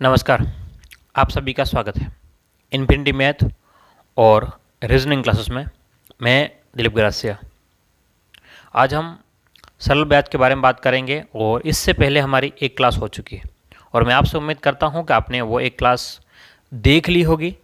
नमस्कार। आप सभी का स्वागत है इन्फिनिटी मैथ और रीजनिंग क्लासेस में। मैं दिलीप गरासिया। आज हम सरल ब्याज के बारे में बात करेंगे और इससे पहले हमारी एक क्लास हो चुकी है और मैं आपसे उम्मीद करता हूं कि आपने वो एक क्लास देख ली होगी।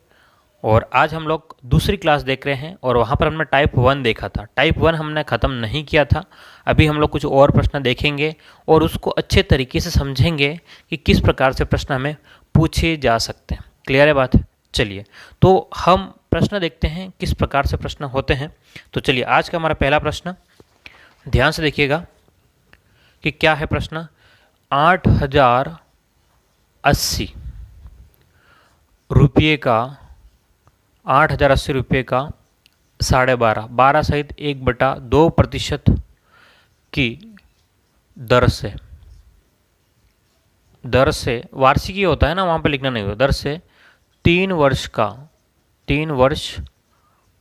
और आज हम लोग दूसरी क्लास देख रहे हैं और वहाँ पर हमने टाइप 1 देखा था। टाइप 1 हमने ख़त्म नहीं किया था। अभी हम लोग कुछ और प्रश्न देखेंगे और उसको अच्छे तरीके से समझेंगे कि किस प्रकार से प्रश्न हमें पूछे जा सकते हैं। क्लियर है बात? चलिए तो हम प्रश्न देखते हैं किस प्रकार से प्रश्न होते हैं। तो चलिए आज का हमारा पहला प्रश्न ध्यान से देखिएगा कि क्या है प्रश्न। 8080 रुपये का 8080 रुपये का 12.5 सहित 1/2% की दर से वार्षिकी होता है ना, वहाँ पे लिखना नहीं होगा। दर से 3 वर्ष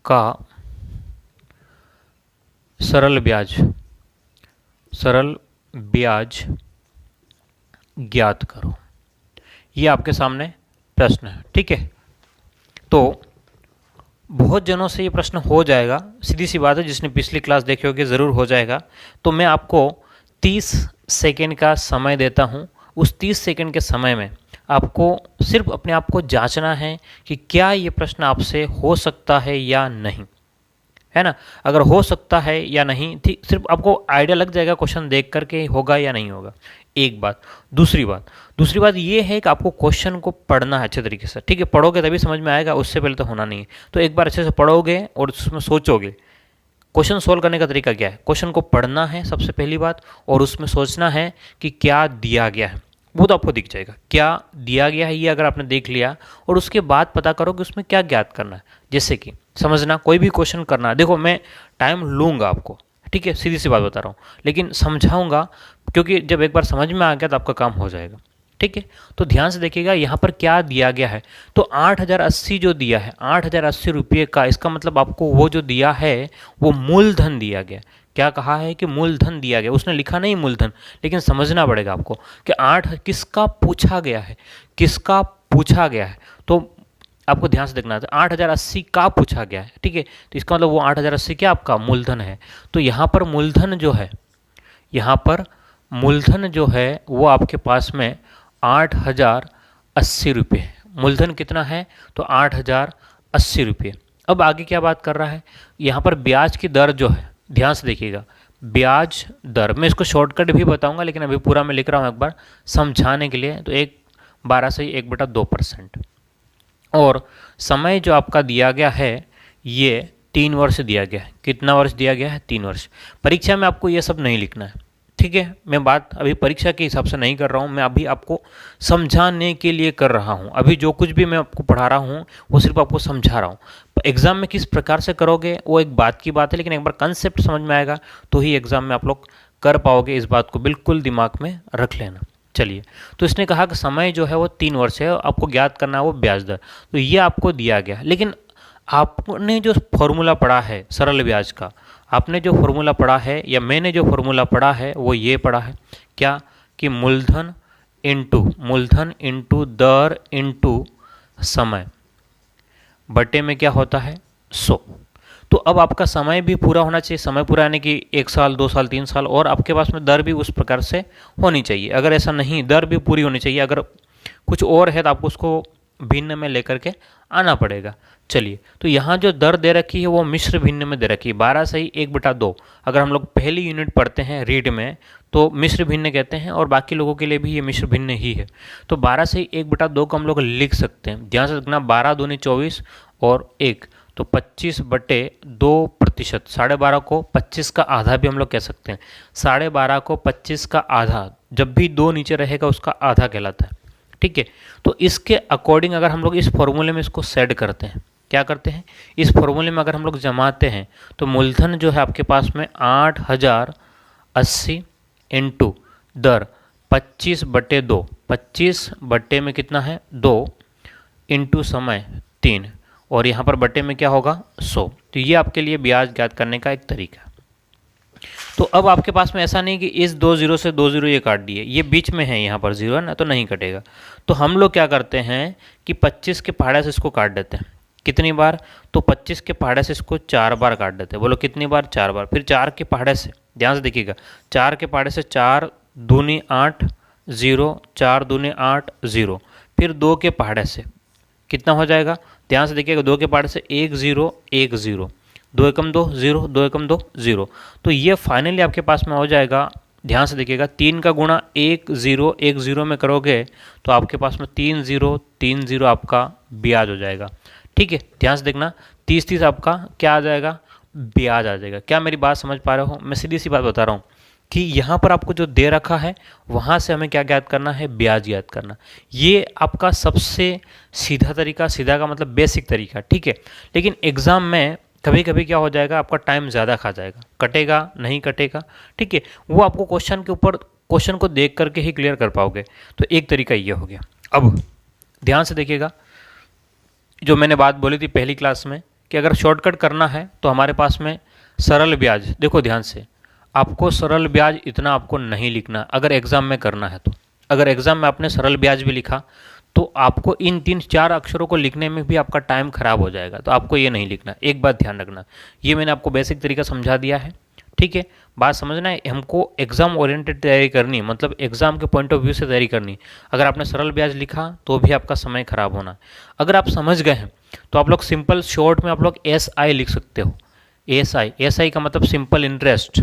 का सरल ब्याज ज्ञात करो। ये आपके सामने प्रश्न है, ठीक है। तो बहुत जनों से ये प्रश्न हो जाएगा, सीधी सी बात है, जिसने पिछली क्लास देखी होगी ज़रूर हो जाएगा। तो मैं आपको 30 सेकेंड का समय देता हूँ। उस 30 सेकेंड के समय में आपको सिर्फ अपने आप को जांचना है कि क्या ये प्रश्न आपसे हो सकता है या नहीं, है ना। अगर हो सकता है या नहीं, ठीक, सिर्फ आपको आइडिया लग जाएगा क्वेश्चन देख करके होगा या नहीं होगा। एक बात। दूसरी बात ये है कि आपको क्वेश्चन को पढ़ना है अच्छे तरीके से, ठीक है। पढ़ोगे तभी समझ में आएगा, उससे पहले तो होना नहीं है। तो एक बार अच्छे से पढ़ोगे और उसमें सोचोगे। क्वेश्चन सोल्व करने का तरीका क्या है? क्वेश्चन को पढ़ना है सबसे पहली बात, और उसमें सोचना है कि क्या दिया गया है। वो तो आपको दिख जाएगा क्या दिया गया है, ये अगर आपने देख लिया, और उसके बाद पता करो कि उसमें क्या ज्ञात करना है। जैसे कि समझना, कोई भी क्वेश्चन करना है, देखो मैं टाइम लूँगा आपको, ठीक है, सीधी सी बात बता रहा हूँ, लेकिन समझाऊंगा, क्योंकि जब एक बार समझ में आ गया तो आपका काम हो जाएगा, ठीक है। तो ध्यान से देखिएगा यहाँ पर क्या दिया गया है। तो 8080 जो दिया है, 8080 रुपये का, इसका मतलब आपको वो जो दिया है वो मूलधन दिया गया। क्या कहा है कि मूलधन दिया गया, उसने लिखा नहीं मूलधन, लेकिन समझना पड़ेगा आपको कि 8 किसका पूछा गया है, किसका पूछा गया है। तो आपको ध्यान से देखना है, 8080 का पूछा गया है, ठीक है। तो इसका मतलब वो 8080 क्या आपका मूलधन है। तो यहाँ पर मूलधन जो है वो आपके पास में 8080 रुपये है। मूलधन कितना है? तो 8080 रुपये। अब आगे क्या बात कर रहा है, यहाँ पर ब्याज की दर जो है, ध्यान से देखिएगा, ब्याज दर, मैं इसको शॉर्टकट भी बताऊंगा, लेकिन अभी पूरा मैं लिख रहा हूँ एक बार समझाने के लिए। तो 12 से 1/2%। और समय जो आपका दिया गया है ये 3 वर्ष दिया गया है। कितना वर्ष दिया गया है? 3 वर्ष। परीक्षा में आपको ये सब नहीं लिखना है, ठीक है। मैं बात अभी परीक्षा के हिसाब से नहीं कर रहा हूँ, मैं अभी आपको समझाने के लिए कर रहा हूँ। अभी जो कुछ भी मैं आपको पढ़ा रहा हूँ वो सिर्फ आपको समझा रहा हूँ। एग्जाम में किस प्रकार से करोगे वो एक बात की बात है, लेकिन एक बार कंसेप्ट समझ में आएगा तो ही एग्जाम में आप लोग कर पाओगे। इस बात को बिल्कुल दिमाग में रख लेना। चलिए, तो इसने कहा कि समय जो है वो 3 वर्ष है, आपको ज्ञात करना है वो ब्याज दर। तो ये आपको दिया गया, लेकिन आपने जो फॉर्मूला पढ़ा है सरल ब्याज का, आपने जो फॉर्मूला पढ़ा है या मैंने जो फॉर्मूला पढ़ा है वो ये पढ़ा है क्या, कि मूलधन इंटू दर इंटू समय बटे में क्या होता है 100। तो अब आपका समय भी पूरा होना चाहिए। समय पूरा यानी कि 1 साल 2 साल 3 साल, और आपके पास में दर भी उस प्रकार से होनी चाहिए। अगर ऐसा नहीं, दर भी पूरी होनी चाहिए। अगर कुछ और है तो आपको उसको भिन्न में लेकर के आना पड़ेगा। चलिए, तो यहाँ जो दर दे रखी है वो मिश्र भिन्न में दे रखी है, 12 सही 1/2। अगर हम लोग पहली यूनिट पढ़ते हैं रीड में तो मिश्र भिन्न कहते हैं, और बाकी लोगों के लिए भी ये मिश्र भिन्न ही है। तो 12 सही 1/2 को हम लोग लिख सकते हैं। ध्यान से रखना, 12 दूनी 24 और 1, तो 25/2%। 12.5 को 25 का आधा भी हम लोग कह सकते हैं। 12.5 को 25 का आधा, जब भी 2 नीचे रहेगा उसका आधा कहलाता है, ठीक है। तो इसके अकॉर्डिंग अगर हम लोग इस फॉर्मूले में इसको सेट करते हैं, क्या करते हैं, इस फॉर्मूले में अगर हम लोग जमाते हैं तो मूलधन जो है आपके पास में 8080 इंटू दर 25/2, 25 बट्टे में कितना है 2, इंटू समय 3, और यहाँ पर बट्टे में क्या होगा 100। तो ये आपके लिए ब्याज ज्ञात करने का एक तरीका। तो अब आपके पास में ऐसा नहीं कि इस 2 जीरो से 2 जीरो ये काट दिए, ये बीच में है, यहाँ पर जीरो है ना, तो नहीं कटेगा। तो हम लोग क्या करते हैं कि 25 के पहाड़े से इसको काट देते हैं। कितनी बार? तो 25 के पहाड़े से इसको 4 बार काट देते हैं। बोलो कितनी बार? 4 बार। फिर 4 के पहाड़े से, ध्यान से देखिएगा, 4 के पहाड़े से 4 दूनी 8 0, 4 दूनी 8 0। फिर 2 के पहाड़े से कितना हो जाएगा? ध्यान से देखिएगा, 2 के पहाड़े से 1 0 1 0, 2 एकम 2 0, 2 एकम 2 0। तो ये फाइनली आपके पास में हो जाएगा। ध्यान से देखिएगा, 3 का गुणा 1 0 1 0 में करोगे तो आपके पास में 3 0 3 0 आपका ब्याज हो जाएगा। ठीक है, ध्यान से देखना, 30 30 आपका क्या आ जाएगा? ब्याज आ जाएगा। क्या मेरी बात समझ पा रहे हो? मैं सीधी सी बात बता रहा हूँ कि यहाँ पर आपको जो दे रखा है वहाँ से हमें क्या ज्ञात करना है? ब्याज ज्ञात करना। ये आपका सबसे सीधा तरीका, सीधा का मतलब बेसिक तरीका, ठीक है। लेकिन एग्ज़ाम में कभी कभी क्या हो जाएगा, आपका टाइम ज़्यादा खा जाएगा, कटेगा नहीं कटेगा, ठीक है, वो आपको क्वेश्चन के ऊपर, क्वेश्चन को देख करके ही क्लियर कर पाओगे। तो एक तरीका ये हो गया। अब ध्यान से देखिएगा, जो मैंने बात बोली थी पहली क्लास में कि अगर शॉर्टकट करना है तो हमारे पास में सरल ब्याज, देखो ध्यान से, आपको सरल ब्याज इतना आपको नहीं लिखना अगर एग्ज़ाम में करना है। तो अगर एग्ज़ाम में आपने सरल ब्याज भी लिखा तो आपको इन 3-4 अक्षरों को लिखने में भी आपका टाइम खराब हो जाएगा। तो आपको ये नहीं लिखना। एक बात ध्यान रखना, ये मैंने आपको बेसिक तरीका समझा दिया है, ठीक है। बात समझना है, हमको एग्ज़ाम ओरिएंटेड तैयारी करनी है, मतलब एग्ज़ाम के पॉइंट ऑफ व्यू से तैयारी करनी। अगर आपने सरल ब्याज लिखा तो भी आपका समय खराब होना। अगर आप समझ गए हैं तो आप लोग सिंपल शॉर्ट में आप लोग SI लिख सकते हो। SI का मतलब सिंपल इंटरेस्ट।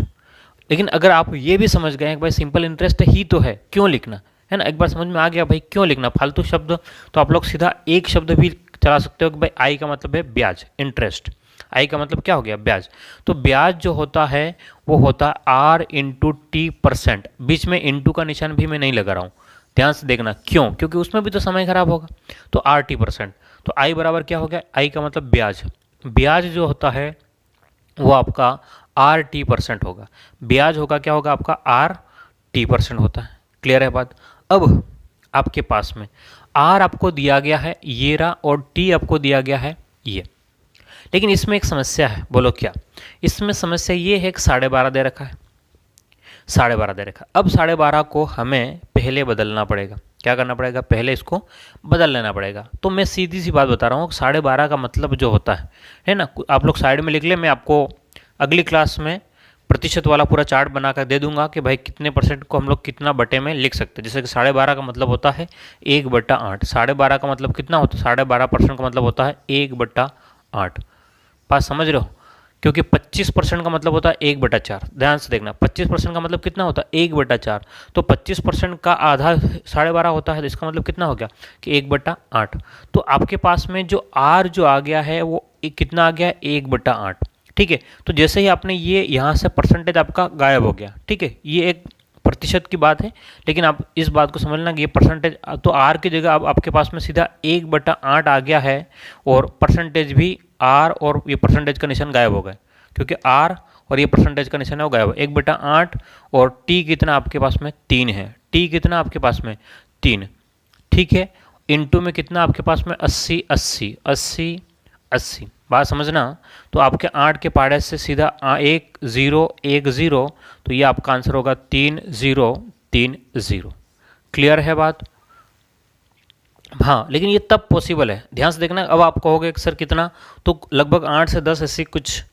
लेकिन अगर आप ये भी समझ गए हैं कि भाई सिंपल इंटरेस्ट ही तो है, क्यों लिखना है ना, एक बार समझ में आ गया भाई क्यों लिखना फालतू शब्द, तो आप लोग सीधा एक शब्द भी चला सकते हो कि भाई आई का मतलब है ब्याज, इंटरेस्ट। आई का मतलब क्या हो गया? ब्याज। तो ब्याज जो होता है वो होता है R इंटू T%। बीच में इंटू का निशान भी मैं नहीं लगा रहा हूँ, ध्यान से देखना। क्यों? क्योंकि उसमें भी तो समय खराब होगा। तो RT%, तो आई बराबर क्या हो गया? आई का मतलब ब्याज। ब्याज जो होता है वो आपका RT% होगा। ब्याज होगा क्या होगा आपका? RT% होता है। क्लियर है बात? अब आपके पास में R आपको दिया गया है ये रहा, और T आपको दिया गया है ये। लेकिन इसमें एक समस्या है, बोलो क्या? इसमें समस्या ये है कि 12.5 दे रखा है, 12.5 दे रखा। अब 12.5 को हमें पहले बदलना पड़ेगा। क्या करना पड़ेगा? पहले इसको बदल लेना पड़ेगा। तो मैं सीधी सी बात बता रहा हूँ, 12.5 का मतलब जो होता है ना, आप लोग साइड में लिख ले, मैं आपको अगली क्लास में प्रतिशत वाला पूरा चार्ट बनाकर दे दूंगा कि भाई कितने परसेंट को हम लोग कितना बटे में लिख सकते हैं। जैसे कि 12.5 का मतलब होता है 1/8। 12.5 का मतलब कितना होता है? 12.5% का मतलब होता है 1/8। बात समझ रहे हो? क्योंकि 25% का मतलब होता है 1/4। ध्यान से देखना, 25% का मतलब कितना होता है? 1/4। तो 25% का आधा 12.5 होता है, तो इसका मतलब कितना हो गया कि 1/8। तो आपके पास में जो R जो आ गया है वो कितना आ गया? 1/8। ठीक है, तो जैसे ही आपने ये यहाँ से परसेंटेज आपका गायब हो गया, ठीक है, ये एक प्रतिशत की बात है, लेकिन आप इस बात को समझना कि ये परसेंटेज, तो R की जगह अब आपके पास में सीधा 1/8 आ गया है, और परसेंटेज भी R और ये परसेंटेज का निशान गायब हो गए, क्योंकि R और ये परसेंटेज का निशान है वो गायब हो। 1/8 और T कितना आपके पास में? 3 है। T कितना आपके पास में? 3। ठीक है, इंटू में कितना आपके पास में? 80 80 80 80। बात समझना, तो आपके 8 के पहाड़े से सीधा 1 0 1 0, तो ये आपका आंसर होगा 3 0 3 0। क्लियर है बात? हाँ, लेकिन ये तब पॉसिबल है, ध्यान से देखना। अब आप कहोगे कि सर कितना, तो लगभग 8 से 10 ऐसी कुछ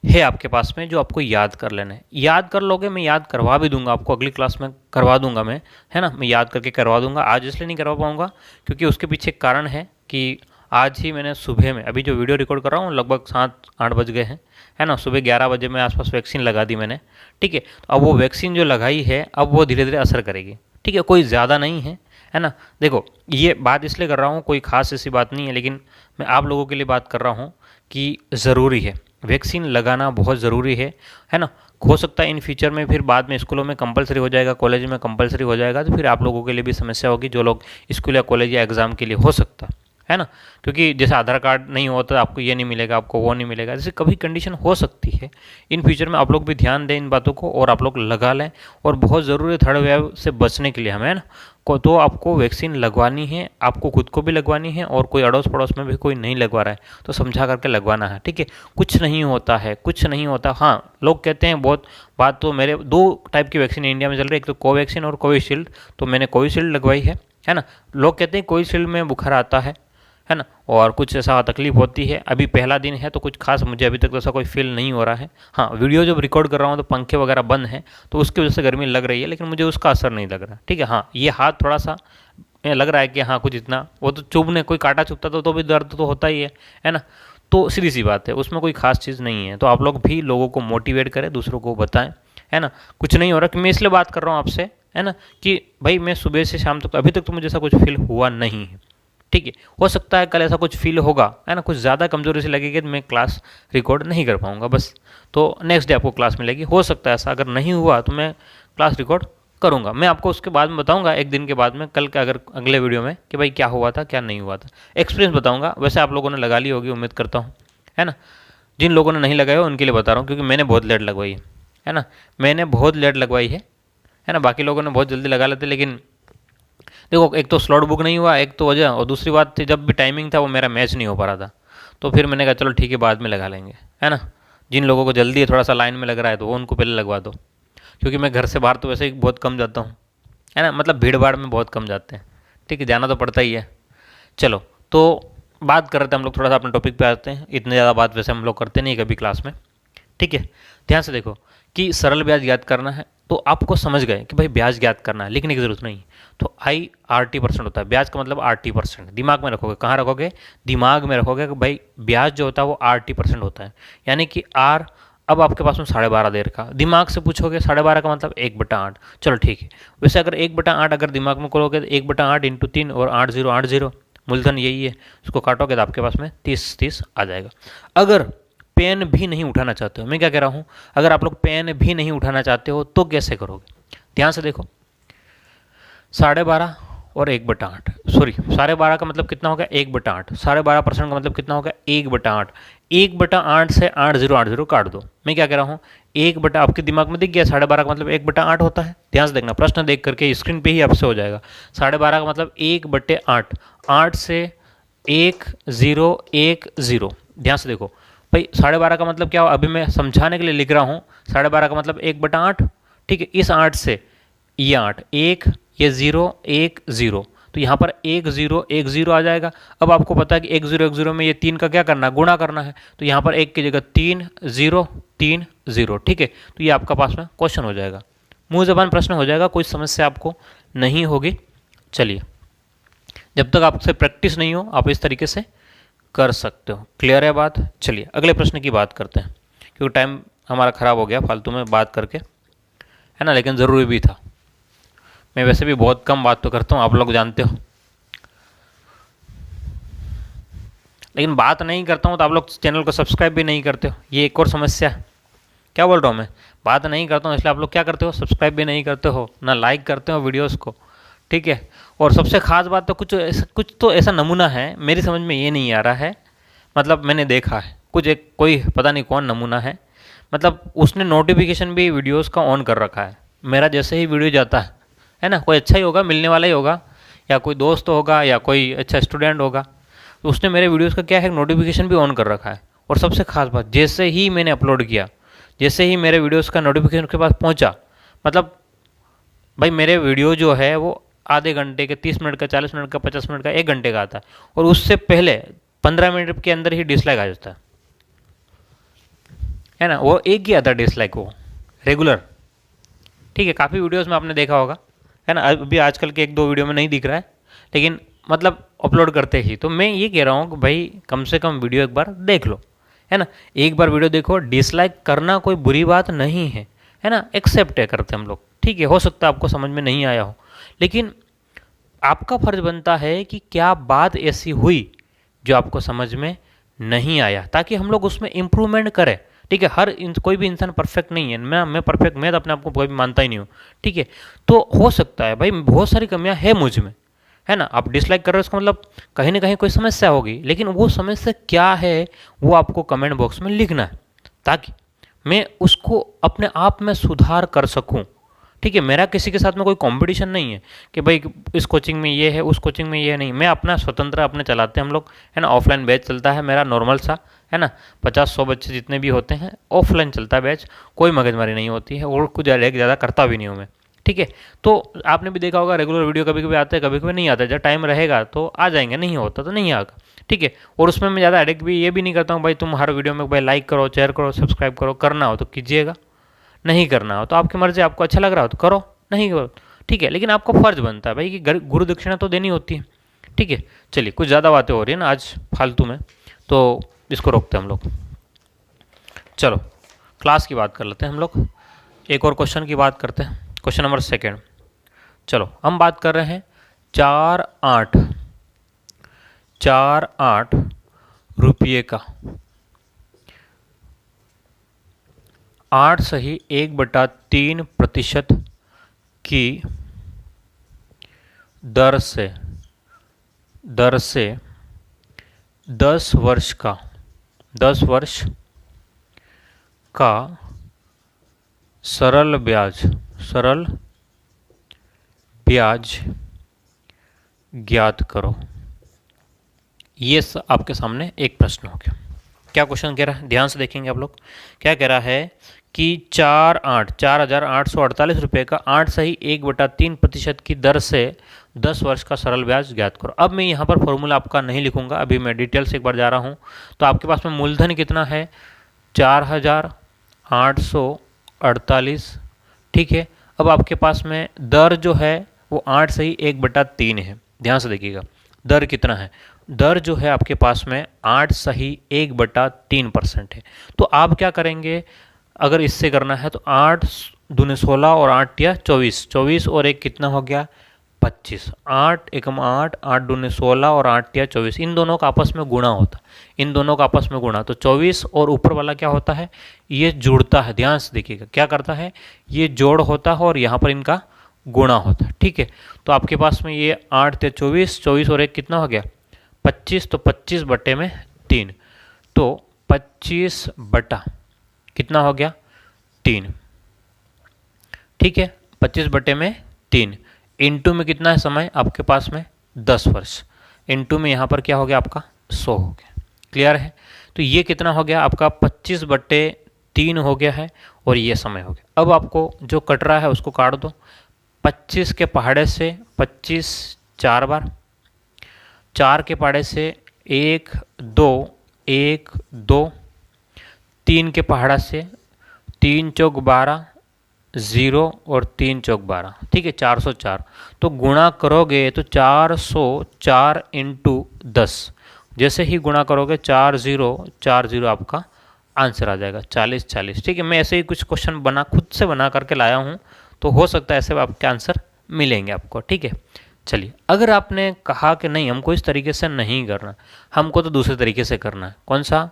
है आपके पास में जो आपको याद कर लेना है। याद कर लोगे, मैं याद करवा भी दूंगा आपको, अगली क्लास में करवा दूंगा मैं, है ना, मैं याद करके करवा दूंगा। आज इसलिए नहीं करवा पाऊंगा क्योंकि उसके पीछे एक कारण है कि आज ही मैंने सुबह में, अभी जो वीडियो रिकॉर्ड कर रहा हूँ लगभग 7-8 बज गए हैं, है ना, सुबह 11 बजे में आसपास वैक्सीन लगा दी मैंने, ठीक है। तो अब वो वैक्सीन जो लगाई है अब वो धीरे धीरे असर करेगी, ठीक है, कोई ज़्यादा नहीं है ना। देखो, ये बात इसलिए कर रहा हूँ, कोई खास ऐसी बात नहीं है, लेकिन मैं आप लोगों के लिए बात कर रहा हूँ कि ज़रूरी है, वैक्सीन लगाना बहुत ज़रूरी है ना। हो सकता है इन फ्यूचर में फिर बाद में स्कूलों में कंपलसरी हो जाएगा, कॉलेज में कंपलसरी हो जाएगा, तो फिर आप लोगों के लिए भी समस्या होगी, जो लोग स्कूल या कॉलेज या एग्ज़ाम के लिए हो सकता है ना। क्योंकि जैसे आधार कार्ड नहीं होता आपको ये नहीं मिलेगा, आपको वो नहीं मिलेगा, जैसे कभी कंडीशन हो सकती है। इन फ्यूचर में आप लोग भी ध्यान दें इन बातों को, और आप लोग लगा लें, और बहुत ज़रूरी है थर्ड वेव से बचने के लिए हमें, है ना, को तो आपको वैक्सीन लगवानी है, आपको खुद को भी लगवानी है और कोई अड़ोस पड़ोस में भी कोई नहीं लगवा रहा है तो समझा करके लगवाना है, ठीक है। कुछ नहीं होता है, कुछ नहीं होता। हाँ, लोग कहते हैं बहुत बात, तो मेरे 2 टाइप की वैक्सीन इंडिया में चल रही है, एक तो कोवैक्सीन और कोविशील्ड। तो मैंने कोविशील्ड लगवाई है ना। लोग कहते हैं कोविशील्ड में बुखार आता है ना, और कुछ ऐसा तकलीफ होती है। अभी पहला दिन है तो कुछ खास मुझे अभी तक तो ऐसा कोई फील नहीं हो रहा है। हाँ, वीडियो जब रिकॉर्ड कर रहा हूँ तो पंखे वगैरह बंद हैं तो उसकी वजह से गर्मी लग रही है, लेकिन मुझे उसका असर नहीं लग रहा, ठीक है। हाँ, ये हाथ थोड़ा सा लग रहा है कि हाँ कुछ इतना, वो तो चुभने, कोई कांटा चुभता तो भी दर्द तो होता ही है ना। तो सीधी सी बात है, उसमें कोई खास चीज़ नहीं है। तो आप लोग भी लोगों को मोटिवेट करें, दूसरों को बताएं, है ना। कुछ नहीं हो रहा, कि मैं इसलिए बात कर रहा हूँ आपसे, है ना, कि भाई मैं सुबह से शाम तक अभी तक तो मुझे ऐसा कुछ फील हुआ नहीं है, ठीक है। हो सकता है कल ऐसा कुछ फील होगा, है ना, कुछ ज़्यादा कमजोरी से लगेगी तो मैं क्लास रिकॉर्ड नहीं कर पाऊंगा बस, तो नेक्स्ट डे आपको क्लास मिलेगी। हो सकता है ऐसा, अगर नहीं हुआ तो मैं क्लास रिकॉर्ड करूंगा। मैं आपको उसके बाद में बताऊंगा, एक दिन के बाद में, कल के अगर अगले वीडियो में, कि भाई क्या हुआ था क्या नहीं हुआ था, एक्सपीरियंस बताऊंगा। वैसे आप लोगों ने लगा ली होगी उम्मीद करता हूँ, है ना। जिन लोगों ने नहीं लगाया उनके लिए बता रहा हूँ, क्योंकि मैंने बहुत लेट लगवाई है ना, मैंने बहुत लेट लगवाई है ना। बाकी लोगों ने बहुत जल्दी लगा लेते, लेकिन देखो, एक तो स्लॉट बुक नहीं हुआ, एक तो वजह, और दूसरी बात थी जब भी टाइमिंग था वो मेरा मैच नहीं हो पा रहा था। तो फिर मैंने कहा चलो ठीक है, बाद में लगा लेंगे, है ना। जिन लोगों को जल्दी है, थोड़ा सा लाइन में लग रहा है, तो वो उनको पहले लगवा दो, क्योंकि मैं घर से बाहर तो वैसे ही बहुत कम जाता हूँ, है ना, मतलब भीड़ भाड़ में बहुत कम जाते हैं, ठीक है, जाना तो पड़ता ही है। चलो, तो बात कर रहे थे हम लोग, थोड़ा सा अपने टॉपिक पे आते हैं। इतने ज़्यादा बात वैसे हम लोग करते नहीं कभी क्लास में, ठीक है। ध्यान से देखो कि सरल ब्याज ज्ञात करना है, तो आपको समझ गए कि भाई ब्याज ज्ञात करना है, लिखने की जरूरत नहीं। तो IRT% होता है, ब्याज का मतलब RT%, दिमाग में रखोगे। कहाँ रखोगे? दिमाग में रखोगे कि भाई ब्याज जो होता है वो RT% होता है, यानी कि R। अब आपके पास में 12.5 देर का, दिमाग से पूछोगे 12.5 का मतलब 1/8। चलो ठीक है, वैसे अगर 1/8 अगर दिमाग में करोगे तो 1/8 × 3 और 8080 मूलधन यही है, उसको काटोगे तो आपके पास में 30 आ जाएगा। अगर पेन भी नहीं उठाना चाहते हो, मैं क्या कह रहा हूँ, अगर आप लोग पेन भी नहीं उठाना चाहते हो तो कैसे करोगे? ध्यान से देखो, 12.5 और 1/8, सॉरी 12.5 का मतलब कितना हो गया? 1/8। 12.5% का मतलब कितना हो गया? 1/8। 1/8 से 8080 काट दो। मैं क्या कह रहा हूँ, 1 आपके दिमाग में दिख गया 12.5 का मतलब 1/8 होता है। ध्यान से देखना, प्रश्न देख करके स्क्रीन पे ही आपसे हो जाएगा। 12.5 का मतलब 1/8, 8 से 1010। ध्यान से देखो भाई, 12.5 का मतलब क्या हो, अभी मैं समझाने के लिए लिख रहा हूँ। 12.5 का मतलब 1/8, ठीक है। इस 8 से ये 8, 1, ये 0, 1, 0, तो यहाँ पर 1 0 1 0 आ जाएगा। अब आपको पता है कि 1 0 1 0 में ये 3 का क्या करना है? गुणा करना है। तो यहाँ पर 1 की जगह 3 0 3 0, ठीक है। तो ये आपका पास में क्वेश्चन हो जाएगा, मुंह ज़बान प्रश्न हो जाएगा, कोई समस्या आपको नहीं होगी। चलिए, जब तक आपसे प्रैक्टिस नहीं हो आप इस तरीके से कर सकते हो। क्लियर है बात? चलिए अगले प्रश्न की बात करते हैं, क्योंकि टाइम हमारा ख़राब हो गया फालतू में बात करके, है ना, लेकिन ज़रूरी भी था। मैं वैसे भी बहुत कम बात तो करता हूँ, आप लोग जानते हो, लेकिन बात नहीं करता हूँ तो आप लोग चैनल को सब्सक्राइब भी नहीं करते हो। ये एक और समस्या है। क्या बोल रहा हूँ मैं? बात नहीं करता हूँ इसलिए आप लोग क्या करते हो? सब्सक्राइब भी नहीं करते हो, ना लाइक करते हो वीडियोज़ को, ठीक है। और सबसे खास बात तो कुछ तो ऐसा नमूना है, मेरी समझ में ये नहीं आ रहा है, मतलब मैंने देखा है कुछ, एक कोई पता नहीं कौन नमूना है, मतलब उसने नोटिफिकेशन भी वीडियोस का ऑन कर रखा है। मेरा जैसे ही वीडियो जाता है ना, कोई अच्छा ही होगा, मिलने वाला ही होगा, या कोई दोस्त होगा, या कोई अच्छा स्टूडेंट होगा, तो उसने मेरे वीडियोस का क्या है, नोटिफिकेशन भी ऑन कर रखा है। और सबसे खास बात, जैसे ही मैंने अपलोड किया, जैसे ही मेरे वीडियोस का नोटिफिकेशन उसके पास पहुंचा, मतलब भाई मेरे वीडियो जो है वो आधे घंटे के, 30 मिनट का, 40 मिनट का, 50 मिनट का, 1 घंटे का आता है, और उससे पहले 15 मिनट के अंदर ही डिसलाइक आ जाता है ना। वो एक ही आता है डिसलाइक, वो रेगुलर, ठीक है। काफ़ी वीडियोस में आपने देखा होगा, है ना। अभी आजकल के 1-2 वीडियो में नहीं दिख रहा है, लेकिन मतलब अपलोड करते ही। तो मैं ये कह रहा हूँ कि भाई कम से कम वीडियो एक बार देख लो, है ना। एक बार वीडियो देखो, डिसलाइक करना कोई बुरी बात नहीं है ना, एक्सेप्ट है करते हम लोग, ठीक है। हो सकता है आपको समझ में नहीं आया हो, लेकिन आपका फर्ज बनता है कि क्या बात ऐसी हुई जो आपको समझ में नहीं आया, ताकि हम लोग उसमें इम्प्रूवमेंट करें, ठीक है। कोई भी इंसान परफेक्ट नहीं है, मैं परफेक्ट, मैं तो अपने आप को कोई भी मानता ही नहीं हूँ, ठीक है। तो हो सकता है भाई बहुत सारी कमियां है मुझ में, है ना। आप डिसलाइक कर रहे हो, इसका मतलब कहीं ना कहीं कोई समस्या होगी, लेकिन वो समस्या क्या है वो आपको कमेंट बॉक्स में लिखना है, ताकि मैं उसको अपने आप में सुधार कर सकूँ, ठीक है, मेरा किसी के साथ में कोई कंपटीशन नहीं है कि भाई इस कोचिंग में ये है, उस कोचिंग में ये नहीं। मैं अपना स्वतंत्र अपने चलाते हैं हम लोग, है ना। ऑफलाइन बैच चलता है मेरा नॉर्मल सा, है ना। 50-100 बच्चे जितने भी होते हैं ऑफलाइन चलता है बैच, कोई मगजमारी नहीं होती है और कुछ ज़्यादा करता भी नहीं हूँ मैं, ठीक है। तो आपने भी देखा होगा रेगुलर वीडियो कभी कभी आते हैं, कभी कभी नहीं आता। जब टाइम रहेगा तो आ जाएंगे, नहीं होता तो नहीं आएगा, ठीक है। और उसमें मैं ज़्यादा एडिक्ट भी ये भी नहीं करता हूँ भाई तुम हर वीडियो में भाई लाइक करो, शेयर करो, सब्सक्राइब करो। करना हो तो कीजिएगा, नहीं करना हो तो आपकी मर्जी, आपको अच्छा लग रहा हो तो करो, नहीं करो, ठीक है। लेकिन आपका फर्ज बनता है भाई कि गुरु दक्षिणा तो देनी होती है, ठीक है। चलिए, कुछ ज़्यादा बातें हो रही है ना आज फालतू में, तो इसको रोकते हैं हम लोग। चलो क्लास की बात कर लेते हैं हम लोग, एक और क्वेश्चन की बात करते हैं, क्वेश्चन नंबर 2। चलो हम बात कर रहे हैं 4-8 रुपये का 8 सही 1/3% की दर से 10 वर्ष का सरल ब्याज ज्ञात करो। ये आपके सामने एक प्रश्न हो गया। क्या क्वेश्चन कह रहा है, ध्यान से देखेंगे आप लोग। क्या कह रहा है कि 4,848 रुपये का 8 सही 1/3% की दर से 10 वर्ष का सरल ब्याज ज्ञात करो। अब मैं यहाँ पर फॉर्मूला आपका नहीं लिखूंगा, अभी मैं डिटेल से एक बार जा रहा हूँ। तो आपके पास में मूलधन कितना है, 4,848, ठीक है। अब आपके पास में दर जो है वो 8 सही 1/3 है। ध्यान से देखिएगा दर कितना है, दर जो है आपके पास में 8 सही 1/3% है। तो आप क्या करेंगे, अगर इससे करना है तो 8 दूने 16 और 8 या 24 और 1 कितना हो गया 25। 8 एकम 8, 8 दूने 16 और 8 या 24, इन दोनों का आपस में गुणा होता है, इन दोनों का आपस में गुणा। तो 24 और ऊपर वाला क्या होता है, ये जुड़ता है। ध्यान से देखिएगा क्या करता है, ये जोड़ होता है और यहाँ पर इनका गुणा होता है, ठीक है। तो आपके पास में ये 8 या 24 और 1 कितना हो गया 25। तो 25 बटे में 3, तो 25 बटा कितना हो गया 3, ठीक है। 25 बटे में 3 इंटू में कितना है समय आपके पास में 10 वर्ष, इंटू में यहाँ पर क्या हो गया आपका 100 हो गया। क्लियर है। तो ये कितना हो गया आपका 25/3 हो गया है और ये समय हो गया। अब आपको जो कट रहा है उसको काट दो। 25 के पहाड़े से 25 4 बार, 4 के पहाड़े से 1 2 1 2, 3 के पहाड़ा से 3 चौक 12 0 और 3 चौक 12, ठीक है 404। तो गुणा करोगे तो 404 इंटू 10, जैसे ही गुणा करोगे 4040 आपका आंसर आ जाएगा 40, ठीक है। मैं ऐसे ही कुछ क्वेश्चन खुद से बना करके लाया हूँ, तो हो सकता है ऐसे आपके आंसर मिलेंगे आपको, ठीक है। चलिए, अगर आपने कहा कि नहीं हमको इस तरीके से नहीं करना, हमको तो दूसरे तरीके से करना है, कौन सा,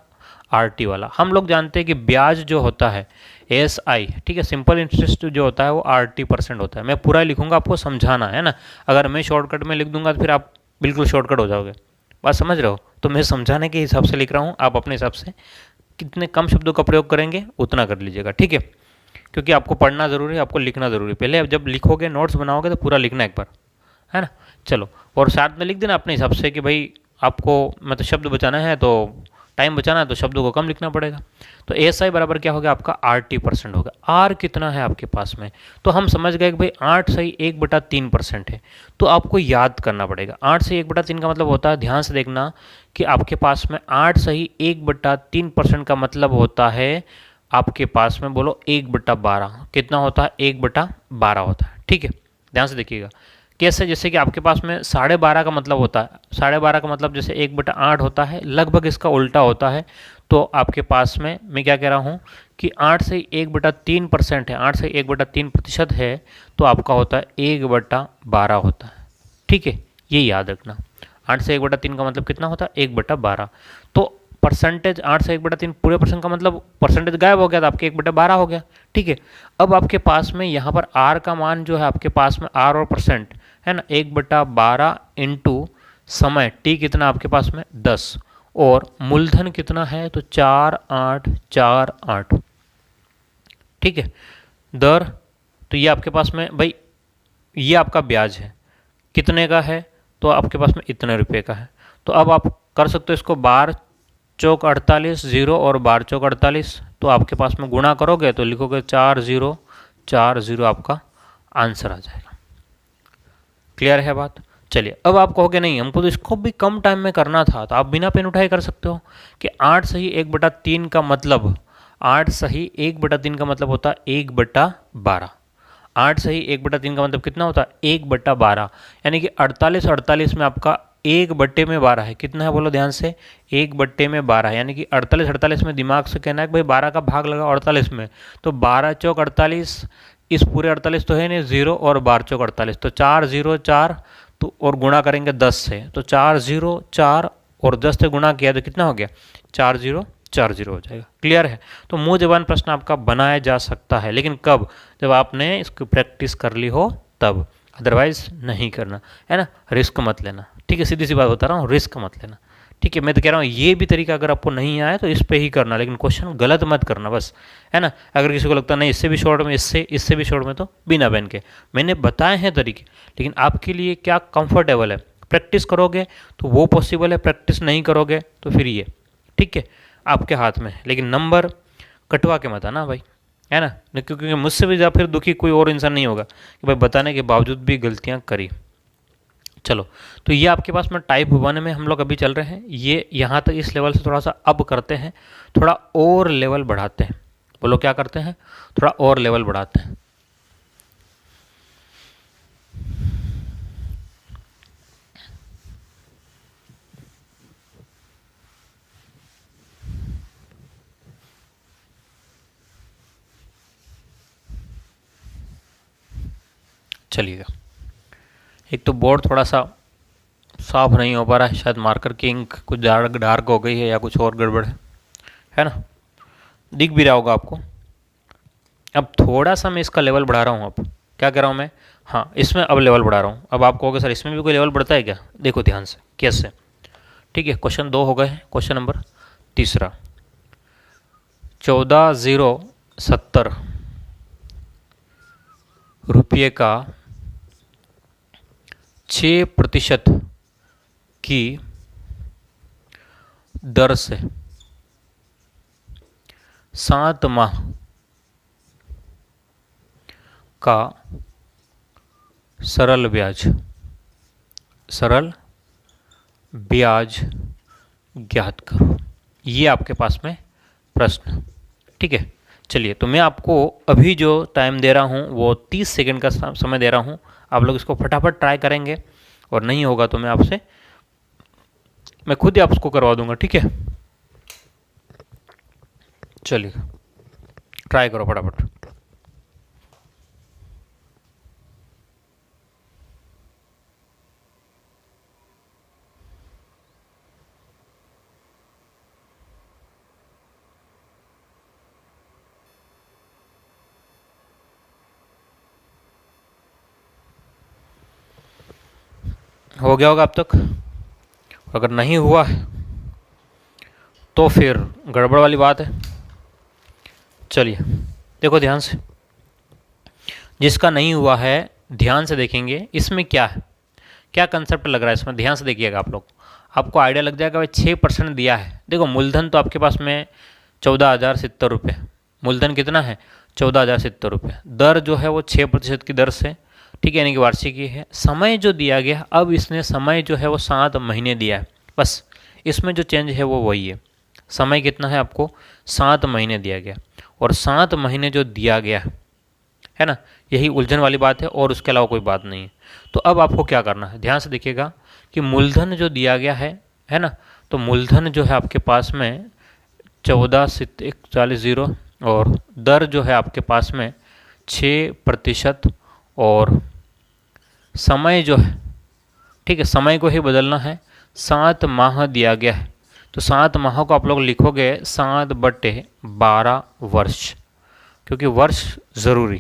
आरटी वाला। हम लोग जानते हैं कि ब्याज जो होता है एएसआई, ठीक है, सिंपल इंटरेस्ट जो होता है वो RT% होता है। मैं पूरा लिखूंगा, आपको समझाना है ना। अगर मैं शॉर्टकट में लिख दूंगा तो फिर आप बिल्कुल शॉर्टकट हो जाओगे, बात समझ रहे हो। तो मैं समझाने के हिसाब से लिख रहा हूँ, आप अपने हिसाब से कितने कम शब्दों का प्रयोग करेंगे उतना कर लीजिएगा, ठीक है। क्योंकि आपको पढ़ना ज़रूरी है, आपको लिखना ज़रूरी है। पहले जब लिखोगे नोट्स बनाओगे तो पूरा लिखना एक बार, है ना। चलो, और साथ में लिख देना अपने हिसाब से कि भाई आपको मतलब शब्द बचाना है तो टाइम बचाना है तो शब्दों को कम लिखना पड़ेगा। तो एएसआई बराबर क्या हो गया आपका RT% होगा। आर कितना है आपके पास में, तो हम समझ गए कि भाई 8 सही 1/3% है। तो आपको याद करना पड़ेगा 8 सही 1/3 का मतलब होता है, ध्यान से देखना कि आपके पास में 8 सही 1/3% का मतलब होता है आपके पास में, बोलो 1/12 कितना होता है 1/12 होता है, ठीक है। ध्यान से देखिएगा कैसे, जैसे कि आपके पास में 12.5 का मतलब होता है, 12.5 का मतलब जैसे 1/8 होता है, लगभग इसका उल्टा होता है। तो आपके पास में मैं क्या कह रहा हूँ कि 8 से 1/3% है, 8 से 1/3% है, तो आपका होता है 1/12 होता है, ठीक है। ये याद रखना, 8 से 1/3 का मतलब कितना होता है 1/12। तो परसेंटेज 8 से 1/3 पूरे परसेंट का मतलब परसेंटेज गायब हो गया, तो आपके 1/12 हो गया, ठीक है। अब आपके पास में यहाँ पर आर का मान जो है आपके पास में आर और परसेंट है ना, 1/12 इंटू समय टी कितना आपके पास में 10 और मूलधन कितना है तो 4848, ठीक है। दर तो ये आपके पास में भाई ये आपका ब्याज है, कितने का है, तो आपके पास में इतने रुपए का है। तो अब आप कर सकते हो इसको, बार चौक 48 जीरो और बार चौक 48, तो आपके पास में गुणा करोगे तो लिखोगे 4040, आपका आंसर आ जाएगा। क्लियर है बात? चलिए, अब आप कहोगे नहीं हमको तो इसको भी कम टाइम में करना था, तो आप बिना पेन उठाए कर सकते हो कि 8 सही 1/3 का मतलब 8 सही 1/3 का मतलब होता है 1/12। 8 सही 1/3 का मतलब कितना होता है 1/12, यानी कि 48 में आपका 1/12 है। कितना है बोलो ध्यान से, 1/12 है, यानी कि 48 में दिमाग से कहना है कि भाई 12 का भाग लगा 48 में, तो 12 चौक 48, इस पूरे 48 तो है नहीं, जीरो और 12 चौक 48, तो 404, तो और गुणा करेंगे 10 से, तो 404 और 10 से गुणा किया तो कितना हो गया 4040 हो जाएगा। क्लियर है? तो मुंह जबान प्रश्न आपका बनाया जा सकता है, लेकिन कब, जब आपने इसकी प्रैक्टिस कर ली हो तब, अदरवाइज नहीं करना है ना। रिस्क मत लेना, ठीक है, सीधी सी बात बता रहा हूँ, रिस्क मत लेना, ठीक है। मैं तो कह रहा हूँ ये भी तरीका अगर आपको नहीं आया तो इस पे ही करना, लेकिन क्वेश्चन गलत मत करना बस, है ना। अगर किसी को लगता नहीं इससे भी शॉर्ट में, इससे भी शॉर्ट में, तो बिना पेन के मैंने बताए हैं तरीके, लेकिन आपके लिए क्या कंफर्टेबल है। प्रैक्टिस करोगे तो वो पॉसिबल है, प्रैक्टिस नहीं करोगे तो फिर ये, ठीक है, आपके हाथ में। लेकिन नंबर कटवा के मत आना भाई, है ना, क्योंकि मुझसे भी ज़्यादा फिर दुखी कोई और इंसान नहीं होगा कि भाई बताने के बावजूद भी गलतियाँ करी। चलो, तो ये आपके पास में टाइप 1 में हम लोग अभी चल रहे हैं, ये यहाँ तक इस लेवल से थोड़ा सा अब करते हैं, थोड़ा और लेवल बढ़ाते हैं। बोलो क्या करते हैं, थोड़ा और लेवल बढ़ाते हैं। चलिएगा, एक तो बोर्ड थोड़ा सा साफ नहीं हो पा रहा है, शायद मार्कर की इंक कुछ डार्क हो गई है या कुछ और गड़बड़ है ना। दिख भी रहा होगा आपको। अब थोड़ा सा मैं इसका लेवल बढ़ा रहा हूँ। अब क्या कर रहा हूँ मैं, हाँ इसमें अब लेवल बढ़ा रहा हूँ। अब आप कहोगे सर इसमें भी कोई लेवल बढ़ता है क्या, देखो ध्यान से कैसे। ठीक है, क्वेश्चन 2 हो गए हैं, क्वेश्चन नंबर तीसरा, 14,070 रुपये का 6% की दर से 7 माह का सरल ब्याज ज्ञात करो। ये आपके पास में प्रश्न, ठीक है। चलिए, तो मैं आपको अभी जो टाइम दे रहा हूँ वो 30 सेकंड का समय दे रहा हूँ। आप लोग इसको फटाफट ट्राई करेंगे, और नहीं होगा तो मैं खुद ही आपको करवा दूंगा, ठीक है। चलिए ट्राई करो फटाफट। हो गया होगा अब तक, अगर नहीं हुआ है तो फिर गड़बड़ वाली बात है। चलिए देखो ध्यान से, जिसका नहीं हुआ है ध्यान से देखेंगे इसमें क्या है, क्या कंसेप्ट लग रहा है इसमें, ध्यान से देखिएगा आप लोग, आपको आइडिया लग जाएगा। भाई 6% दिया है, देखो मूलधन तो आपके पास में 14,070 रुपये, मूलधन कितना है 14,070 रुपये, दर जो है वो 6% की दर से, ठीक है, यानी कि वार्षिकी है। समय जो दिया गया, अब इसने समय जो है वो 7 महीने दिया है, बस इसमें जो चेंज है वो वही है। समय कितना है आपको 7 महीने दिया गया, और 7 महीने जो दिया गया है ना, यही उलझन वाली बात है, और उसके अलावा कोई बात नहीं है। तो अब आपको क्या करना है, ध्यान से देखिएगा कि मूलधन जो दिया गया है ना, तो मूलधन जो है आपके पास में 14,41 और दर जो है आपके पास में 6%, और समय जो है, ठीक है, समय को ही बदलना है, 7 माह दिया गया है, तो 7 माह को आप लोग लिखोगे 7/12 वर्ष, क्योंकि वर्ष ज़रूरी,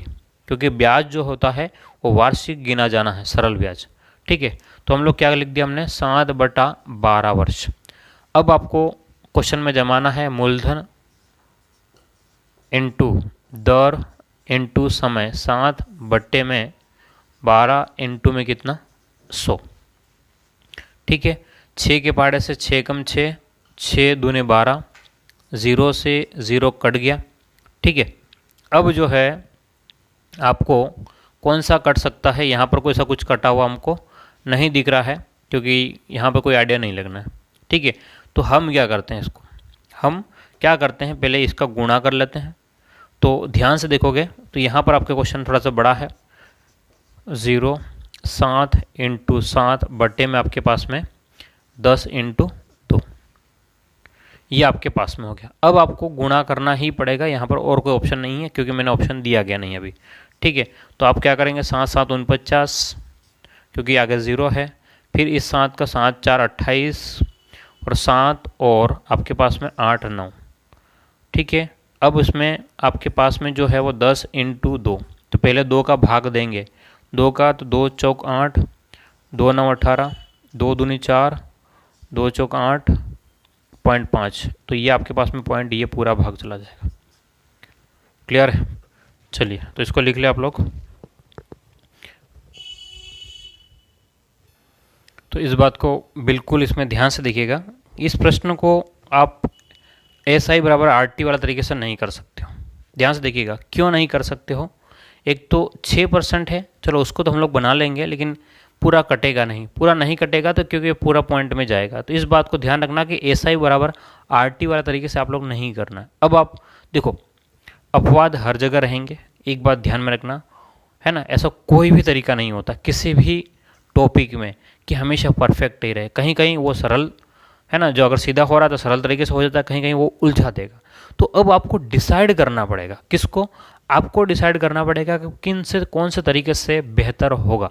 क्योंकि ब्याज जो होता है वो वार्षिक गिना जाना है, सरल ब्याज, ठीक है। तो हम लोग क्या लिख दिया हमने 7/12 वर्ष। अब आपको क्वेश्चन में जमाना है मूलधन इनटू दर इंटू समय 7 बट्टे में 12 इंटू में कितना 100। ठीक है, 6 के पहाड़े से 6 कम 6, 6 दूने 12, 0 से 0 कट गया। ठीक है, अब जो है आपको कौन सा कट सकता है, यहाँ पर कोई सा कुछ कटा हुआ हमको नहीं दिख रहा है क्योंकि यहाँ पर कोई आइडिया नहीं लगना है। ठीक है, तो हम क्या करते हैं, इसको हम क्या करते हैं, पहले इसका गुणा कर लेते हैं। तो ध्यान से देखोगे तो यहाँ पर आपके क्वेश्चन थोड़ा सा बड़ा है, 0 7 इंटू 7 बटे में आपके पास में 10 इंटू 2, ये आपके पास में हो गया। अब आपको गुणा करना ही पड़ेगा, यहाँ पर और कोई ऑप्शन नहीं है क्योंकि मैंने ऑप्शन दिया गया नहीं अभी। ठीक है, तो आप क्या करेंगे, 7 7 49 क्योंकि आगे 0 है, फिर इस 7 का 7 4 28 और 7 और आपके पास में 8 9। ठीक है, अब इसमें आपके पास में जो है वो 10 इंटू 2, तो पहले 2 का भाग देंगे, 2 का तो 2 चौक 8, 2 9 18, 2 दूनी 4, 2 चौक 8, 0.5, तो ये आपके पास में पॉइंट, ये पूरा भाग चला जाएगा। क्लियर है? चलिए तो इसको लिख ले आप लोग। तो इस बात को बिल्कुल इसमें ध्यान से देखिएगा, इस प्रश्न को आप SI बराबर RT वाला तरीके से नहीं कर सकते हो। ध्यान से देखिएगा, क्यों नहीं कर सकते हो, एक तो 6% है, चलो उसको तो हम लोग बना लेंगे, लेकिन पूरा कटेगा नहीं, पूरा नहीं कटेगा तो क्योंकि पूरा पॉइंट में जाएगा। तो इस बात को ध्यान रखना कि SI बराबर RT वाला तरीके से आप लोग नहीं करना है। अब आप देखो, अपवाद हर जगह रहेंगे, एक बात ध्यान में रखना है ना, ऐसा कोई भी तरीका नहीं होता किसी भी टॉपिक में कि हमेशा परफेक्ट ही रहे। कहीं कहीं वो सरल है ना, जो अगर सीधा हो रहा है तो सरल तरीके से हो जाता है, कहीं कहीं वो उलझा देगा। तो अब आपको डिसाइड करना पड़ेगा, किसको, आपको डिसाइड करना पड़ेगा कि किन से कौन से तरीके से बेहतर होगा।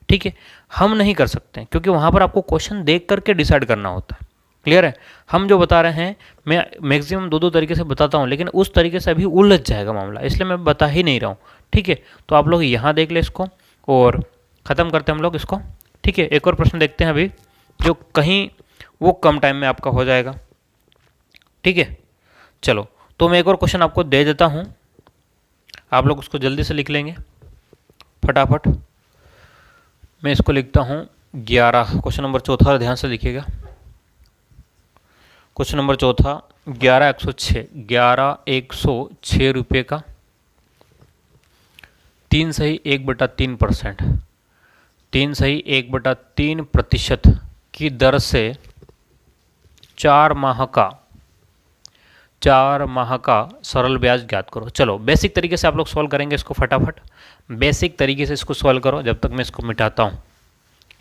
ठीक है, हम नहीं कर सकते क्योंकि वहाँ पर आपको क्वेश्चन देख करके डिसाइड करना होता है। क्लियर है? हम जो बता रहे हैं, मैं मैक्सिमम 2 तरीके से बताता हूँ, लेकिन उस तरीके से अभी उलझ जाएगा मामला, इसलिए मैं बता ही नहीं रहा हूँ। ठीक है, तो आप लोग यहाँ देख ले इसको और ख़त्म करते हैं हम लोग इसको। ठीक है, एक और प्रश्न देखते हैं अभी, जो कहीं वो कम टाइम में आपका हो जाएगा। ठीक है, चलो तो मैं एक और क्वेश्चन आपको दे देता हूँ, आप लोग उसको जल्दी से लिख लेंगे फटाफट। मैं इसको लिखता हूँ 11, क्वेश्चन नंबर 4, ध्यान से लिखिएगा। क्वेश्चन नंबर 4, 11 106 रुपये का 3 सही 1/3%, 3 सही 1/3% की दर से 4 माह का सरल ब्याज ज्ञात करो। चलो बेसिक तरीके से आप लोग सॉल्व करेंगे इसको फटाफट, बेसिक तरीके से इसको सॉल्व करो जब तक मैं इसको मिटाता हूँ,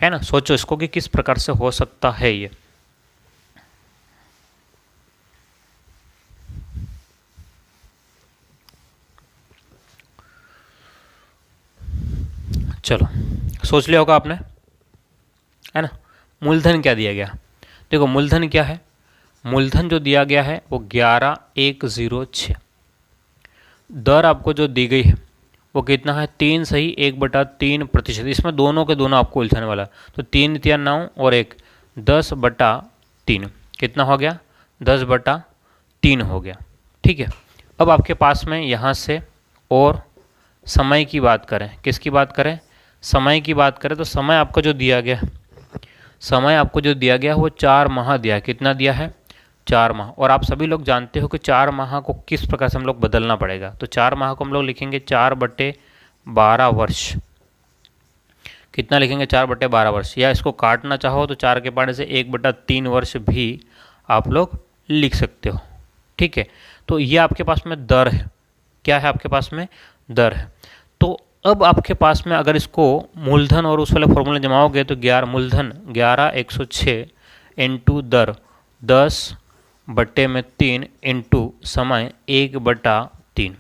है ना। सोचो इसको कि किस प्रकार से हो सकता है ये। चलो सोच लिया होगा आपने, है ना। मूलधन क्या दिया गया, देखो मूलधन क्या है, मूलधन जो दिया गया है वो 11,106। दर आपको जो दी गई है वो कितना है, 3 सही 1/3%। इसमें दोनों के दोनों आपको उलझाने वाला, तो 3 तिया 9 और 1 10/3, कितना हो गया 10/3 हो गया। ठीक है, अब आपके पास में यहाँ से और समय की बात करें, किसकी बात करें, समय की बात करें, तो समय आपको जो दिया गया, समय आपको जो दिया गया वो 4 माह दिया है। कितना दिया है, 4 माह। और आप सभी लोग जानते हो कि 4 माह को किस प्रकार से हम लोग बदलना पड़ेगा, तो 4 माह को हम लोग लिखेंगे 4/12 वर्ष। कितना लिखेंगे, 4/12 वर्ष, या इसको काटना चाहो तो 4 के पाने से 1/3 वर्ष भी आप लोग लिख सकते हो। ठीक है, तो ये आपके पास में दर है, क्या है आपके पास में, दर है। तो अब आपके पास में अगर इसको मूलधन और उस वाले फॉर्मूले जमाओगे तो 11 मूलधन 11,106 इंटू दर 10/3 इंटू समय 1/3।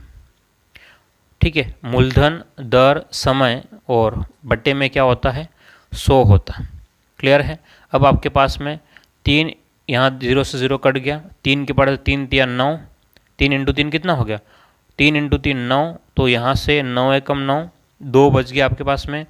ठीक है, मूलधन दर समय और बट्टे में क्या होता है 100 होता है। क्लियर है। अब आपके पास में 3, यहाँ 0 से 0 कट गया, 3 के पास 3 तिया 9, 3 इंटू 3 कितना हो गया, 3 इंटू 3 9, तो यहाँ से 9 एकम 9, 2 बच गया आपके पास में,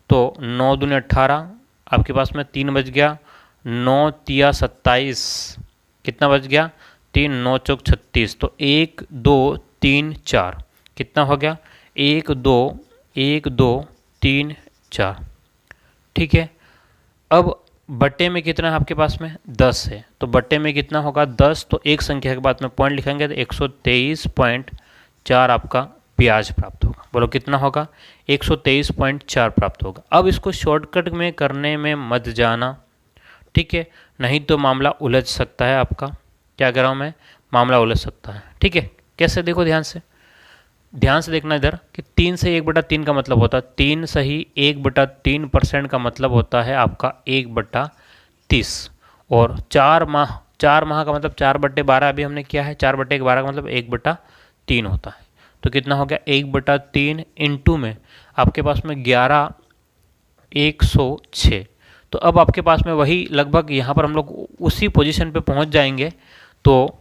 तो 9 दूनी 18, आपके पास में 3 बच गया, 9 तिया 27, कितना बच गया 3, 9 चौक 36, तो 1 2 3 4, कितना हो गया, 1 2 1 2 3 4, ठीक है। अब बट्टे में कितना है आपके पास में, 10 है, तो बट्टे में कितना होगा 10, तो एक संख्या के बाद में पॉइंट लिखेंगे तो 123.4 आपका ब्याज प्राप्त होगा। बोलो कितना होगा, 123.4 प्राप्त होगा। अब इसको शॉर्टकट में करने में मत जाना, ठीक है, नहीं तो मामला उलझ सकता है आपका। क्या कह रहा हूँ मैं, मामला उलझ सकता है, ठीक है। कैसे, देखो ध्यान से देखना इधर कि 3 से 1/3 का मतलब होता है 3 सही 1/3% का मतलब होता है आपका 1/30, और 4 माह का मतलब 4/12 अभी हमने किया है, 4/12 का मतलब 1/3 होता है। तो कितना हो गया, 1/3 इंटू में आपके पास में 11 106। तो अब आपके पास में वही लगभग यहाँ पर हम लोग उसी पोजीशन पे पहुँच जाएंगे। तो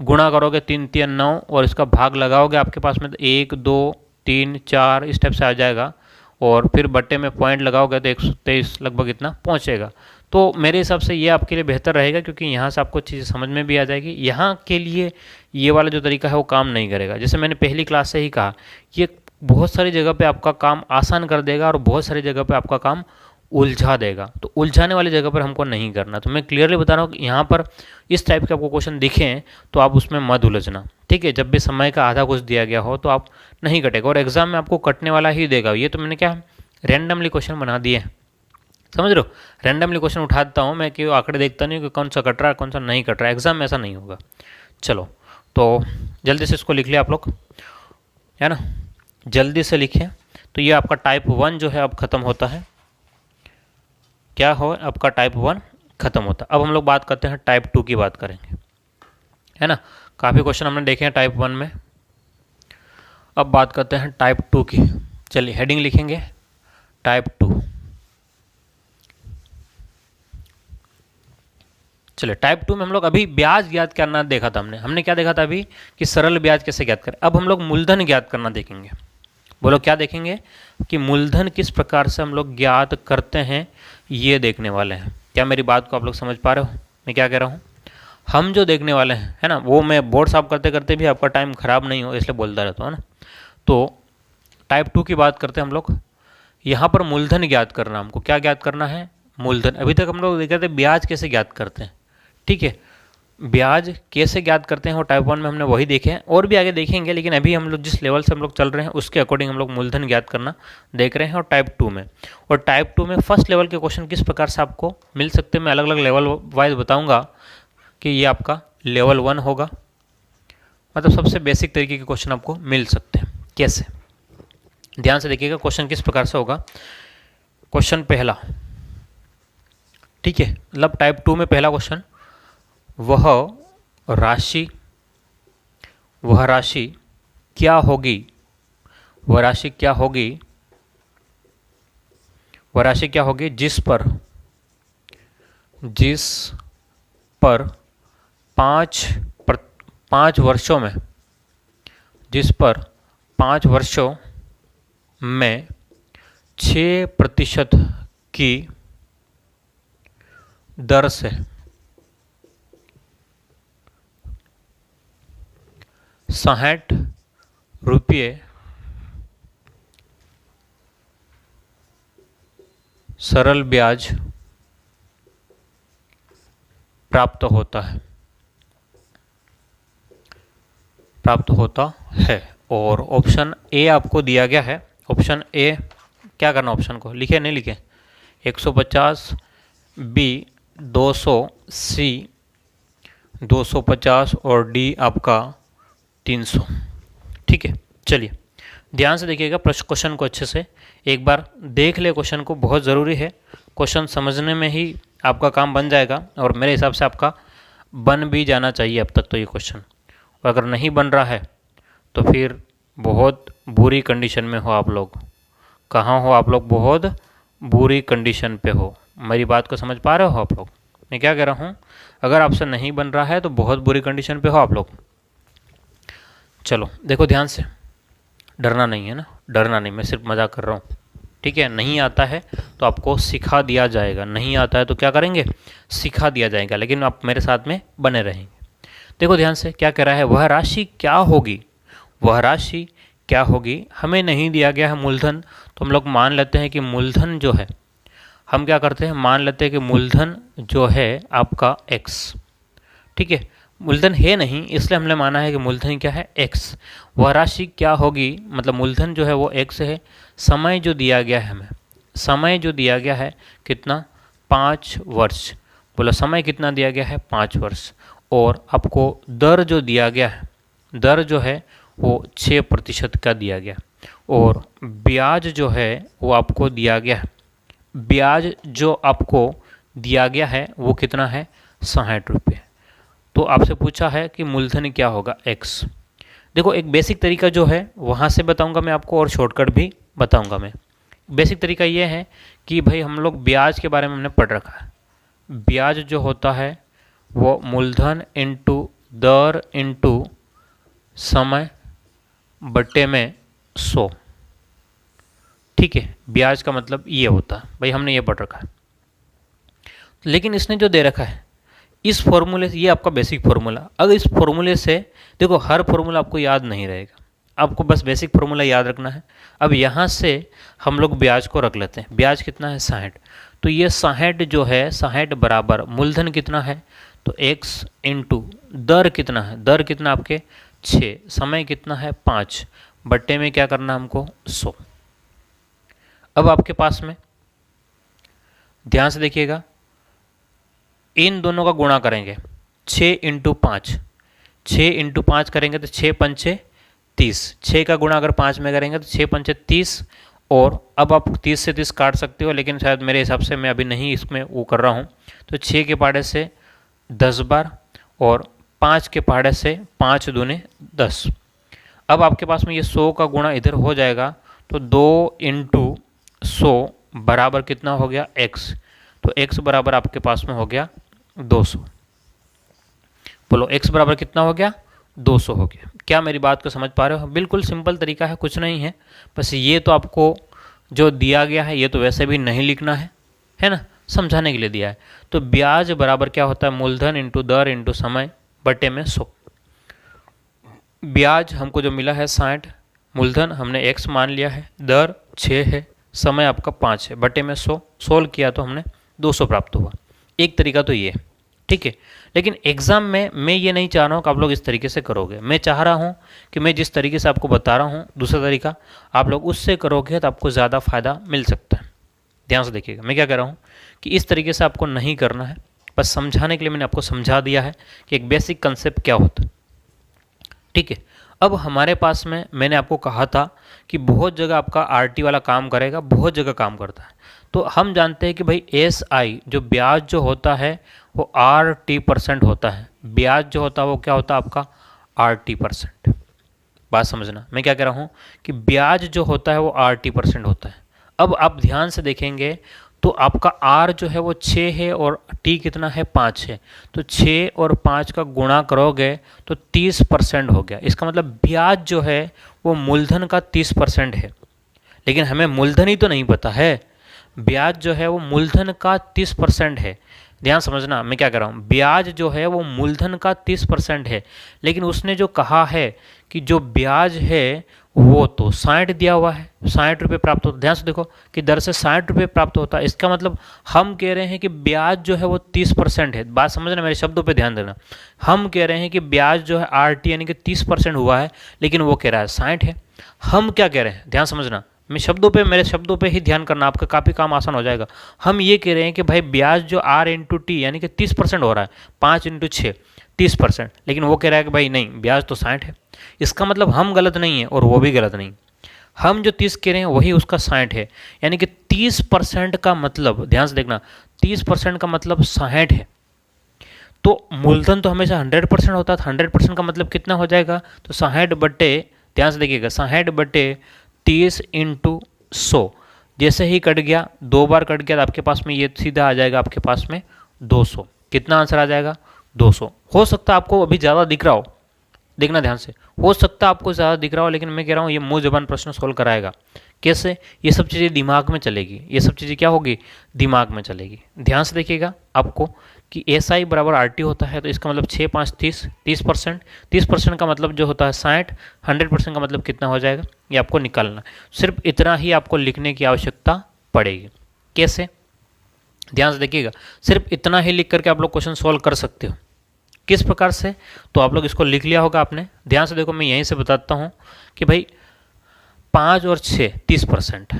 गुणा करोगे 3 3 9 और इसका भाग लगाओगे आपके पास में 1 2 3 4 इस टाइप से आ जाएगा, और फिर बट्टे में पॉइंट लगाओगे तो 123 लगभग इतना पहुँचेगा। तो मेरे हिसाब से ये आपके लिए बेहतर रहेगा, क्योंकि यहाँ से आपको चीज़ें समझ में भी आ जाएगी। यहाँ के लिए ये वाला जो तरीका है वो काम नहीं करेगा। जैसे मैंने पहली क्लास से ही कहा, ये बहुत सारी जगह पे आपका काम आसान कर देगा और बहुत सारी जगह पे आपका काम उलझा देगा। तो उलझाने वाली जगह पर हमको नहीं करना। तो मैं क्लियरली बता रहा हूँ कि यहाँ पर इस टाइप के आपको क्वेश्चन दिखें तो आप उसमें मत उलझना, ठीक है। जब भी समय का आधा कुछ दिया गया हो तो आप नहीं कटेगा, और एग्जाम में आपको कटने वाला ही देगा। ये तो मैंने क्या रैंडमली क्वेश्चन बना दिए, समझ रहे हो। रैंडमली क्वेश्चन उठाता हूँ मैं कि आंकड़े देखता नहीं कि कौन सा कट रहा है कौन सा नहीं कट रहा है। एग्जाम में ऐसा नहीं होगा। चलो तो जल्दी से इसको लिख लिया आप लोग, है ना, जल्दी से लिखें। तो ये आपका टाइप 1 जो है अब खत्म होता है। क्या हो, आपका टाइप 1 खत्म होता है। अब हम लोग बात करते हैं टाइप 2 की बात करेंगे, है ना। काफ़ी क्वेश्चन हमने देखे हैं टाइप 1 में। अब बात करते हैं टाइप 2 की। चलिए हेडिंग लिखेंगे टाइप 2। चलिए टाइप 2 में हम लोग अभी ब्याज ज्ञात करना देखा था। हमने क्या देखा था अभी कि सरल ब्याज कैसे ज्ञात करें। अब हम लोग मूलधन ज्ञात करना देखेंगे। बोलो क्या देखेंगे कि मूलधन किस प्रकार से हम लोग ज्ञात करते हैं, ये देखने वाले हैं। क्या मेरी बात को आप लोग समझ पा रहे हो मैं क्या कह रहा हूँ। हम जो देखने वाले हैं, है ना, वो मैं बोर्ड साफ करते करते भी आपका टाइम खराब नहीं हो इसलिए बोलता रहता हूँ, है ना। तो टाइप 2 की बात करते हैं हम लोग। यहाँ पर मूलधन ज्ञात करना, हमको क्या ज्ञात करना है, मूलधन। अभी तक हम लोग देख रहे थे ब्याज कैसे ज्ञात करते हैं, ठीक है। ब्याज कैसे ज्ञात करते हैं वो टाइप 1 में हमने वही देखे हैं, और भी आगे देखेंगे, लेकिन अभी हम लोग जिस लेवल से हम लोग चल रहे हैं उसके अकॉर्डिंग हम लोग मूलधन ज्ञात करना देख रहे हैं। और टाइप 2 में, और टाइप 2 में फर्स्ट लेवल के क्वेश्चन किस प्रकार से आपको मिल सकते हैं, मैं अलग अलग लेवल वाइज बताऊंगा कि ये आपका लेवल 1 होगा, मतलब सबसे बेसिक तरीके के क्वेश्चन आपको मिल सकते हैं। कैसे, ध्यान से देखिएगा क्वेश्चन किस प्रकार से होगा। क्वेश्चन पहला, ठीक है, मतलब टाइप 2 में पहला क्वेश्चन, वह राशि क्या होगी, वह राशि क्या होगी जिस पर 5 वर्षों में, जिस पर 5 वर्षों में 6% की दर से 60 रुपये सरल ब्याज प्राप्त होता है। और ऑप्शन ए आपको दिया गया है। ऑप्शन ए क्या करना, ऑप्शन को लिखे नहीं लिखे, 150, बी 200, सी 250 और डी आपका 300, ठीक है। चलिए ध्यान से देखिएगा क्वेश्चन को अच्छे से एक बार देख ले। क्वेश्चन को बहुत ज़रूरी है, क्वेश्चन समझने में ही आपका काम बन जाएगा, और मेरे हिसाब से आपका बन भी जाना चाहिए अब तक तो ये क्वेश्चन। और अगर नहीं बन रहा है तो फिर बहुत बुरी कंडीशन में हो आप लोग। कहाँ हो आप लोग, बहुत बुरी कंडीशन पे हो। मेरी बात को समझ पा रहे हो आप लोग मैं क्या कह रहा हूँ। अगर आपसे नहीं बन रहा है तो बहुत बुरी कंडीशन पे हो आप लोग। चलो देखो ध्यान से, डरना नहीं है ना, डरना नहीं, मैं सिर्फ मजाक कर रहा हूँ, ठीक है। नहीं आता है तो आपको सिखा दिया जाएगा, नहीं आता है तो क्या करेंगे, सिखा दिया जाएगा, लेकिन आप मेरे साथ में बने रहेंगे। देखो ध्यान से क्या कह रहा है, वह राशि क्या होगी, वह राशि क्या होगी, हमें नहीं दिया गया है मूलधन, तो हम लोग मान लेते हैं कि मूलधन जो है, हम क्या करते हैं, मान लेते हैं कि मूलधन जो है आपका x, ठीक है। मूलधन है नहीं, इसलिए हमने माना है कि मूलधन क्या है, x। वह राशि क्या होगी, मतलब मूलधन जो है वो x है। समय जो दिया गया है हमें, समय जो दिया गया है कितना, 5 वर्ष। बोलो समय कितना दिया गया है, 5 वर्ष। और आपको दर जो दिया गया है, दर जो है वो 6% का दिया गया। और ब्याज जो है वो आपको दिया गया है, ब्याज जो आपको दिया गया है वो कितना है, 60 रुपये। तो आपसे पूछा है कि मूलधन क्या होगा, x। देखो एक बेसिक तरीका जो है वहाँ से बताऊंगा मैं आपको, और शॉर्टकट भी बताऊंगा मैं। बेसिक तरीका ये है कि भाई हम लोग ब्याज के बारे में हमने पढ़ रखा है। ब्याज जो होता है वो मूलधन इंटू दर इंटू समय बट्टे में 100, ठीक है। ब्याज का मतलब ये होता है, भाई हमने ये पढ़ रखा है। लेकिन इसने जो दे रखा है इस फॉर्मूले से, ये आपका बेसिक फॉर्मूला, अगर इस फॉर्मूले से देखो हर फॉर्मूला आपको याद नहीं रहेगा, आपको बस बेसिक फॉर्मूला याद रखना है। अब यहाँ से हम लोग ब्याज को रख लेते हैं, ब्याज कितना है 60, तो ये 60 जो है 60 बराबर मूलधन कितना है, तो x इंटू दर कितना है, दर कितना आपके 6, समय कितना है 5, बट्टे में क्या करना हमको 100। अब आपके पास में ध्यान से देखिएगा, इन दोनों का गुणा करेंगे, 6 इंटू 5, 6 इंटू 5 करेंगे तो 6 पंचे 30, 6 का गुणा अगर 5 में करेंगे तो 6 पंचे 30। और अब आप 30 से 30 काट सकते हो, लेकिन शायद मेरे हिसाब से मैं अभी नहीं इसमें वो कर रहा हूँ। तो 6 के पहाड़े से 10 बार और 5 के पहाड़े से 5 दूने 10। अब आपके पास में ये 100 का गुणा इधर हो जाएगा, तो 2 इंटू 100 बराबर कितना हो गया, x। तो x बराबर आपके पास में हो गया 200। बोलो x बराबर कितना हो गया, 200 हो गया। क्या मेरी बात को समझ पा रहे हो, बिल्कुल सिंपल तरीका है, कुछ नहीं है। बस ये तो आपको जो दिया गया है ये तो वैसे भी नहीं लिखना है ना, समझाने के लिए दिया है। तो ब्याज बराबर क्या होता है, मूलधन इंटू दर इंटू समय बटे में 100। ब्याज हमको जो मिला है 60, मूलधन हमने x मान लिया है, दर 6 है, समय आपका 5 है, बटे में 100, सोल्व किया तो हमने 200 प्राप्त हुआ। एक तरीका तो ये है, ठीक है। लेकिन एग्ज़ाम में मैं ये नहीं चाह रहा हूँ कि आप लोग इस तरीके से करोगे, मैं चाह रहा हूँ कि मैं जिस तरीके से आपको बता रहा हूँ दूसरा तरीका, आप लोग उससे करोगे तो आपको ज़्यादा फ़ायदा मिल सकता है। ध्यान से देखिएगा, मैं क्या कह रहा हूँ कि इस तरीके से आपको नहीं करना है, बस समझाने के लिए मैंने आपको समझा दिया है कि एक बेसिक कंसेप्ट क्या होता है, ठीक है। अब हमारे पास में मैंने आपको कहा था कि बहुत जगह आपका आरटी वाला काम करेगा, बहुत जगह काम करता है। तो हम जानते हैं कि भाई एसआई जो ब्याज जो होता है वो RT% होता है, ब्याज जो होता है वो क्या होता है आपका RT%। बात समझना, मैं क्या कह रहा हूँ कि ब्याज जो होता है वो RT% होता है। अब आप ध्यान से देखेंगे तो आपका R जो है वो 6 है और T कितना है 5 है, तो 6 और 5 का गुणा करोगे तो 30% हो गया। इसका मतलब ब्याज जो है वो मूलधन का 30% है, लेकिन हमें मूलधन ही तो नहीं पता है, ब्याज जो है वो मूलधन का 30% है। ध्यान समझना, मैं क्या कर रहा हूँ, ब्याज जो है वो मूलधन का 30% है, लेकिन उसने जो कहा है कि जो ब्याज है वो तो 60 दिया हुआ है, 60 रुपये प्राप्त होता है। ध्यान से देखो कि दर से 60 रुपये प्राप्त होता है, इसका मतलब हम कह रहे हैं कि ब्याज जो है वो 30% है। बात समझना, मेरे शब्दों पे ध्यान देना। हम कह रहे हैं कि ब्याज जो है RT यानी कि 30% हुआ है, लेकिन वो कह रहा है 60 है। हम क्या कह रहे हैं, ध्यान समझना, मैं शब्दों पे, मेरे शब्दों पे ही ध्यान करना, आपका काफ़ी काम आसान हो जाएगा। हम ये कह रहे हैं कि भाई ब्याज जो R इंटू टी यानी कि 30% हो रहा है, 5 इंटू 6 30%, लेकिन वो कह रहा है कि भाई नहीं ब्याज तो 60 है। इसका मतलब हम गलत नहीं है और वो भी गलत नहीं, हम जो 30 कह रहे हैं वही उसका 60 है, यानी कि 30% का मतलब, ध्यान से देखना, 30% का मतलब 60 है। तो मूलधन तो हमेशा 100% होता था, 100% का मतलब कितना हो जाएगा, तो 60 बट्टे, ध्यान से देखिएगा, 60 बट्टे 30 इंटू 100, जैसे ही कट गया, 2 बार कट गया तो आपके पास में ये सीधा आ जाएगा आपके पास में 200। कितना आंसर आ जाएगा, 200। हो सकता है आपको अभी ज़्यादा दिख रहा हो, देखना ध्यान से, हो सकता है आपको ज़्यादा दिख रहा हो, लेकिन मैं कह रहा हूँ ये मुँह ज़बान प्रश्न सोल्व कराएगा, कैसे? ये सब चीज़ें दिमाग में चलेगी, ये सब चीज़ें क्या होगी? दिमाग में चलेगी। ध्यान से देखिएगा आपको कि एस आई बराबर आर टी होता है, तो इसका मतलब 6 5 30, 30%। 30% का मतलब जो होता है 60, 100% का मतलब कितना हो जाएगा, ये आपको निकालना। सिर्फ इतना ही आपको लिखने की आवश्यकता पड़ेगी। कैसे? ध्यान से देखिएगा, सिर्फ इतना ही लिख करके आप लोग क्वेश्चन सॉल्व कर सकते हो। किस प्रकार से? तो आप लोग इसको लिख लिया होगा आपने। ध्यान से देखो, मैं यहीं से बताता हूँ कि भाई 5 और 6 30%,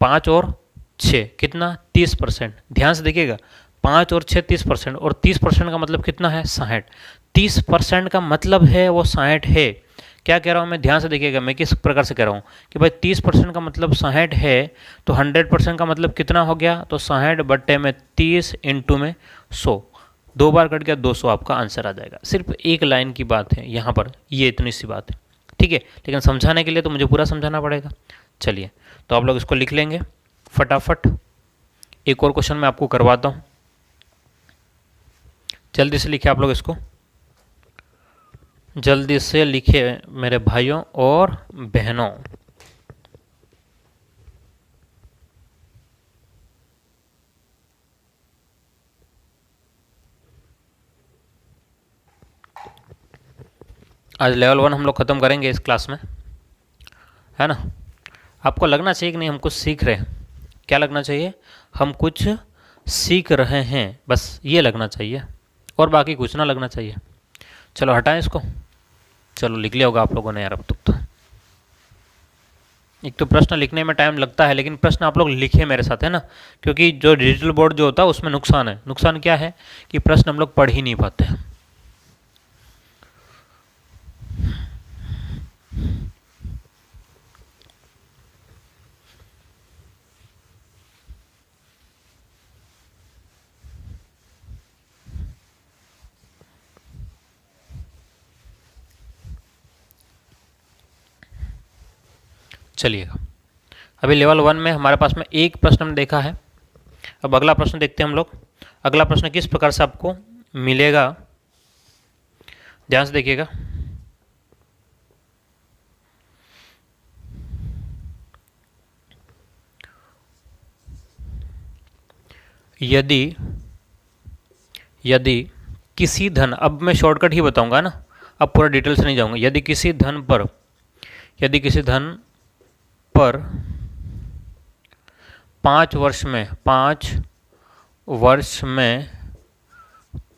5 और 6 कितना? 30%। ध्यान से देखिएगा, 5 और 6 30%, और 30% का मतलब कितना है? 60। 30% का मतलब है वो 60 है। क्या कह रहा हूँ मैं? ध्यान से देखिएगा, मैं किस प्रकार से कह रहा हूँ कि भाई 30% का मतलब 60 है, तो 100% का मतलब कितना हो गया? तो 60 बट्टे में 30 इंटू में 100, 2 बार कट गया, 200 आपका आंसर आ जाएगा। सिर्फ एक लाइन की बात है यहाँ पर, ये इतनी सी बात है, ठीक है। लेकिन समझाने के लिए तो मुझे पूरा समझाना पड़ेगा। चलिए, तो आप लोग इसको लिख लेंगे फटाफट। एक और क्वेश्चन मैं आपको करवाता हूँ, जल्दी से लिखिए आप लोग इसको, जल्दी से लिखिए मेरे भाइयों और बहनों। आज लेवल 1 हम लोग ख़त्म करेंगे इस क्लास में, है ना। आपको लगना चाहिए कि नहीं हम कुछ सीख रहे हैं। क्या लगना चाहिए? हम कुछ सीख रहे हैं, बस ये लगना चाहिए, और बाकी कुछ ना लगना चाहिए। चलो हटाएं इसको। चलो लिख लिया होगा आप लोगों ने यार अब तक तो। एक तो प्रश्न लिखने में टाइम लगता है, लेकिन प्रश्न आप लोग लिखे मेरे साथ, है ना। क्योंकि जो डिजिटल बोर्ड जो होता है उसमें नुकसान है। नुकसान क्या है कि प्रश्न हम लोग पढ़ ही नहीं पाते हैं। चलिएगा, अभी लेवल 1 में हमारे पास में एक प्रश्न हमने देखा है। अब अगला प्रश्न देखते हैं हम लोग। अगला प्रश्न किस प्रकार से आपको मिलेगा, ध्यान से देखिएगा। यदि किसी धन, अब मैं शॉर्टकट ही बताऊंगा ना, अब पूरा डिटेल से नहीं जाऊंगा। यदि किसी धन पर 5 वर्ष में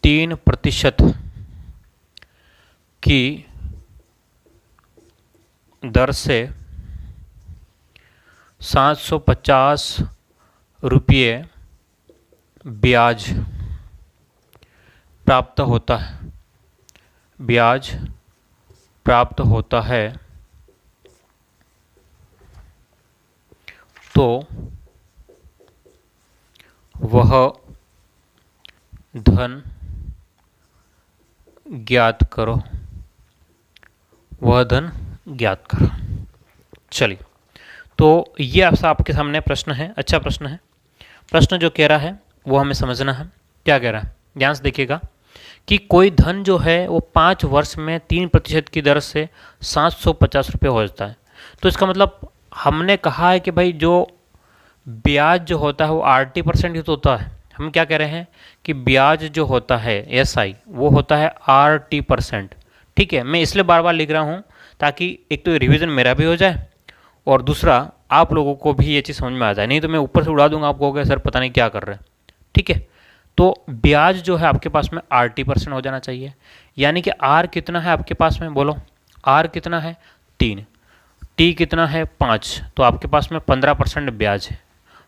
3% की दर से 750 रुपये ब्याज प्राप्त होता है, तो वह धन ज्ञात करो। चलिए, तो ये आपके सामने प्रश्न है। अच्छा प्रश्न है। प्रश्न जो कह रहा है वो हमें समझना है। क्या कह रहा है? ध्यान से देखिएगा कि कोई धन जो है वो 5 वर्ष में 3% की दर से 750 रुपये हो जाता है। तो इसका मतलब हमने कहा है कि भाई जो ब्याज जो होता है वो 80% ही तो होता है। हम क्या कह रहे हैं कि ब्याज जो होता है SI वो होता है 80%। ठीक है, मैं इसलिए बार बार लिख रहा हूँ ताकि एक तो रिवीजन मेरा भी हो जाए, और दूसरा आप लोगों को भी ये चीज़ समझ में आ जाए। नहीं तो मैं ऊपर से उड़ा दूंगा, आप कहोगे सर पता नहीं क्या कर रहे हैं। ठीक है, तो ब्याज जो है आपके पास में 80% हो जाना चाहिए। यानी कि R कितना है आपके पास में, बोलो R कितना है? 3, T कितना है? 5, तो आपके पास में 15% ब्याज है।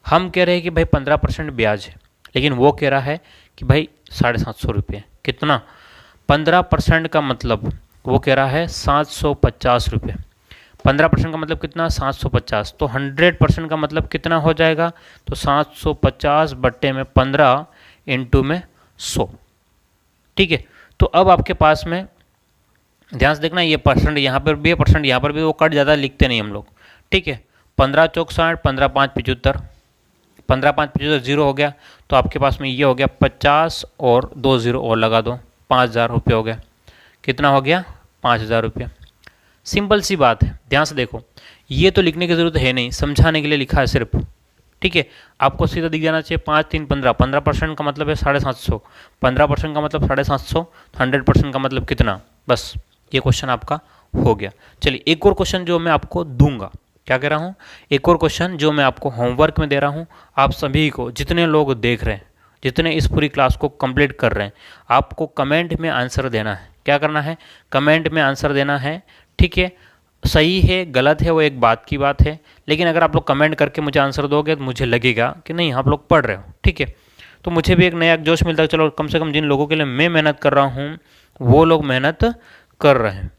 हम कह रहे हैं कि भाई 15% ब्याज है, लेकिन वो कह रहा है कि भाई 750 रुपये। कितना? 15% का मतलब वो कह रहा है 750 रुपये। 15% का मतलब कितना? 750। तो 100% का मतलब कितना हो जाएगा? तो 750 बट्टे में 15 इंटू में 100। ठीक है, तो अब आपके पास में ध्यान से देखना, ये परसेंट यहाँ पर भी है, परसेंट यहाँ पर भी, वो कट ज़्यादा लिखते नहीं हम लोग। ठीक है, 15 चौक 60, 15 5 75, 15 5 75 जीरो हो गया, तो आपके पास में ये हो गया 50 और 2 जीरो और लगा दो, 5000 रुपये हो गया। कितना हो गया? 5000 रुपये। सिंपल सी बात है, ध्यान से देखो, ये तो लिखने की ज़रूरत है नहीं, समझाने के लिए लिखा है सिर्फ, ठीक है। आपको सीधा दिख जाना चाहिए 5 3 15, 15% का मतलब है 750, 15% का मतलब 750, 100% का मतलब कितना, बस ये क्वेश्चन आपका हो गया। चलिए एक और क्वेश्चन जो मैं आपको दूंगा, क्या कह रहा हूँ, एक और क्वेश्चन जो मैं आपको होमवर्क में दे रहा हूँ, आप सभी को, जितने लोग देख रहे हैं, जितने इस पूरी क्लास को कंप्लीट कर रहे हैं, आपको कमेंट में आंसर देना है। क्या करना है, कमेंट में आंसर देना है, ठीक है। सही है गलत है वो एक बात की बात है, लेकिन अगर आप लोग कमेंट करके मुझे आंसर दोगे तो मुझे लगेगा कि नहीं आप लोग पढ़ रहे हो, ठीक है। तो मुझे भी एक नया जोश मिलता है, चलो कम से कम जिन लोगों के लिए मैं मेहनत कर रहा हूँ वो लोग मेहनत कर रहे हैं।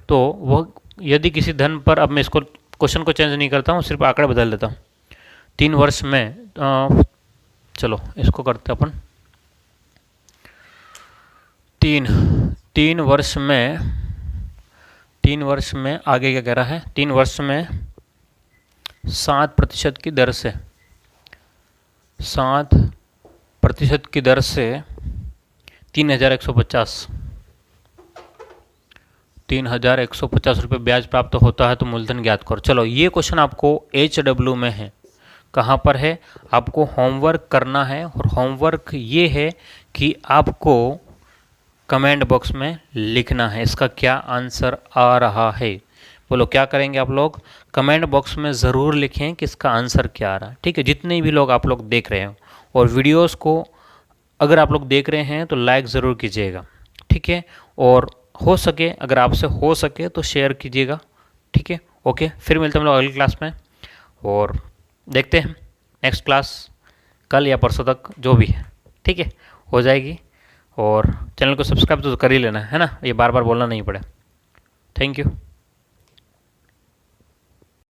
तो वो यदि किसी धन पर, अब मैं इसको क्वेश्चन को चेंज नहीं करता हूँ, सिर्फ आंकड़े बदल देता हूँ। 3 वर्ष में चलो इसको करते अपन, तीन वर्ष में, 3 वर्ष में आगे क्या कह रहा है, 3 वर्ष में 7% की दर से, 7% की दर से 3,150 रुपये ब्याज प्राप्त होता है तो मूलधन ज्ञात करो। चलो ये क्वेश्चन आपको HW में है, कहाँ पर है, आपको होमवर्क करना है, और होमवर्क ये है कि आपको कमेंट बॉक्स में लिखना है इसका क्या आंसर आ रहा है। बोलो क्या करेंगे आप लोग, कमेंट बॉक्स में ज़रूर लिखें कि इसका आंसर क्या आ रहा है, ठीक है। जितने भी लोग आप लोग देख रहे हो, और वीडियोस को अगर आप लोग देख रहे हैं तो लाइक ज़रूर कीजिएगा, ठीक है। और हो सके, अगर आपसे हो सके तो शेयर कीजिएगा, ठीक है। ओके, फिर मिलते हैं हम लोग अगली क्लास में, और देखते हैं नेक्स्ट क्लास कल या परसों तक जो भी है, ठीक है, हो जाएगी। और चैनल को सब्सक्राइब तो कर ही लेना है ना, ये बार बार बोलना नहीं पड़े। Thank you.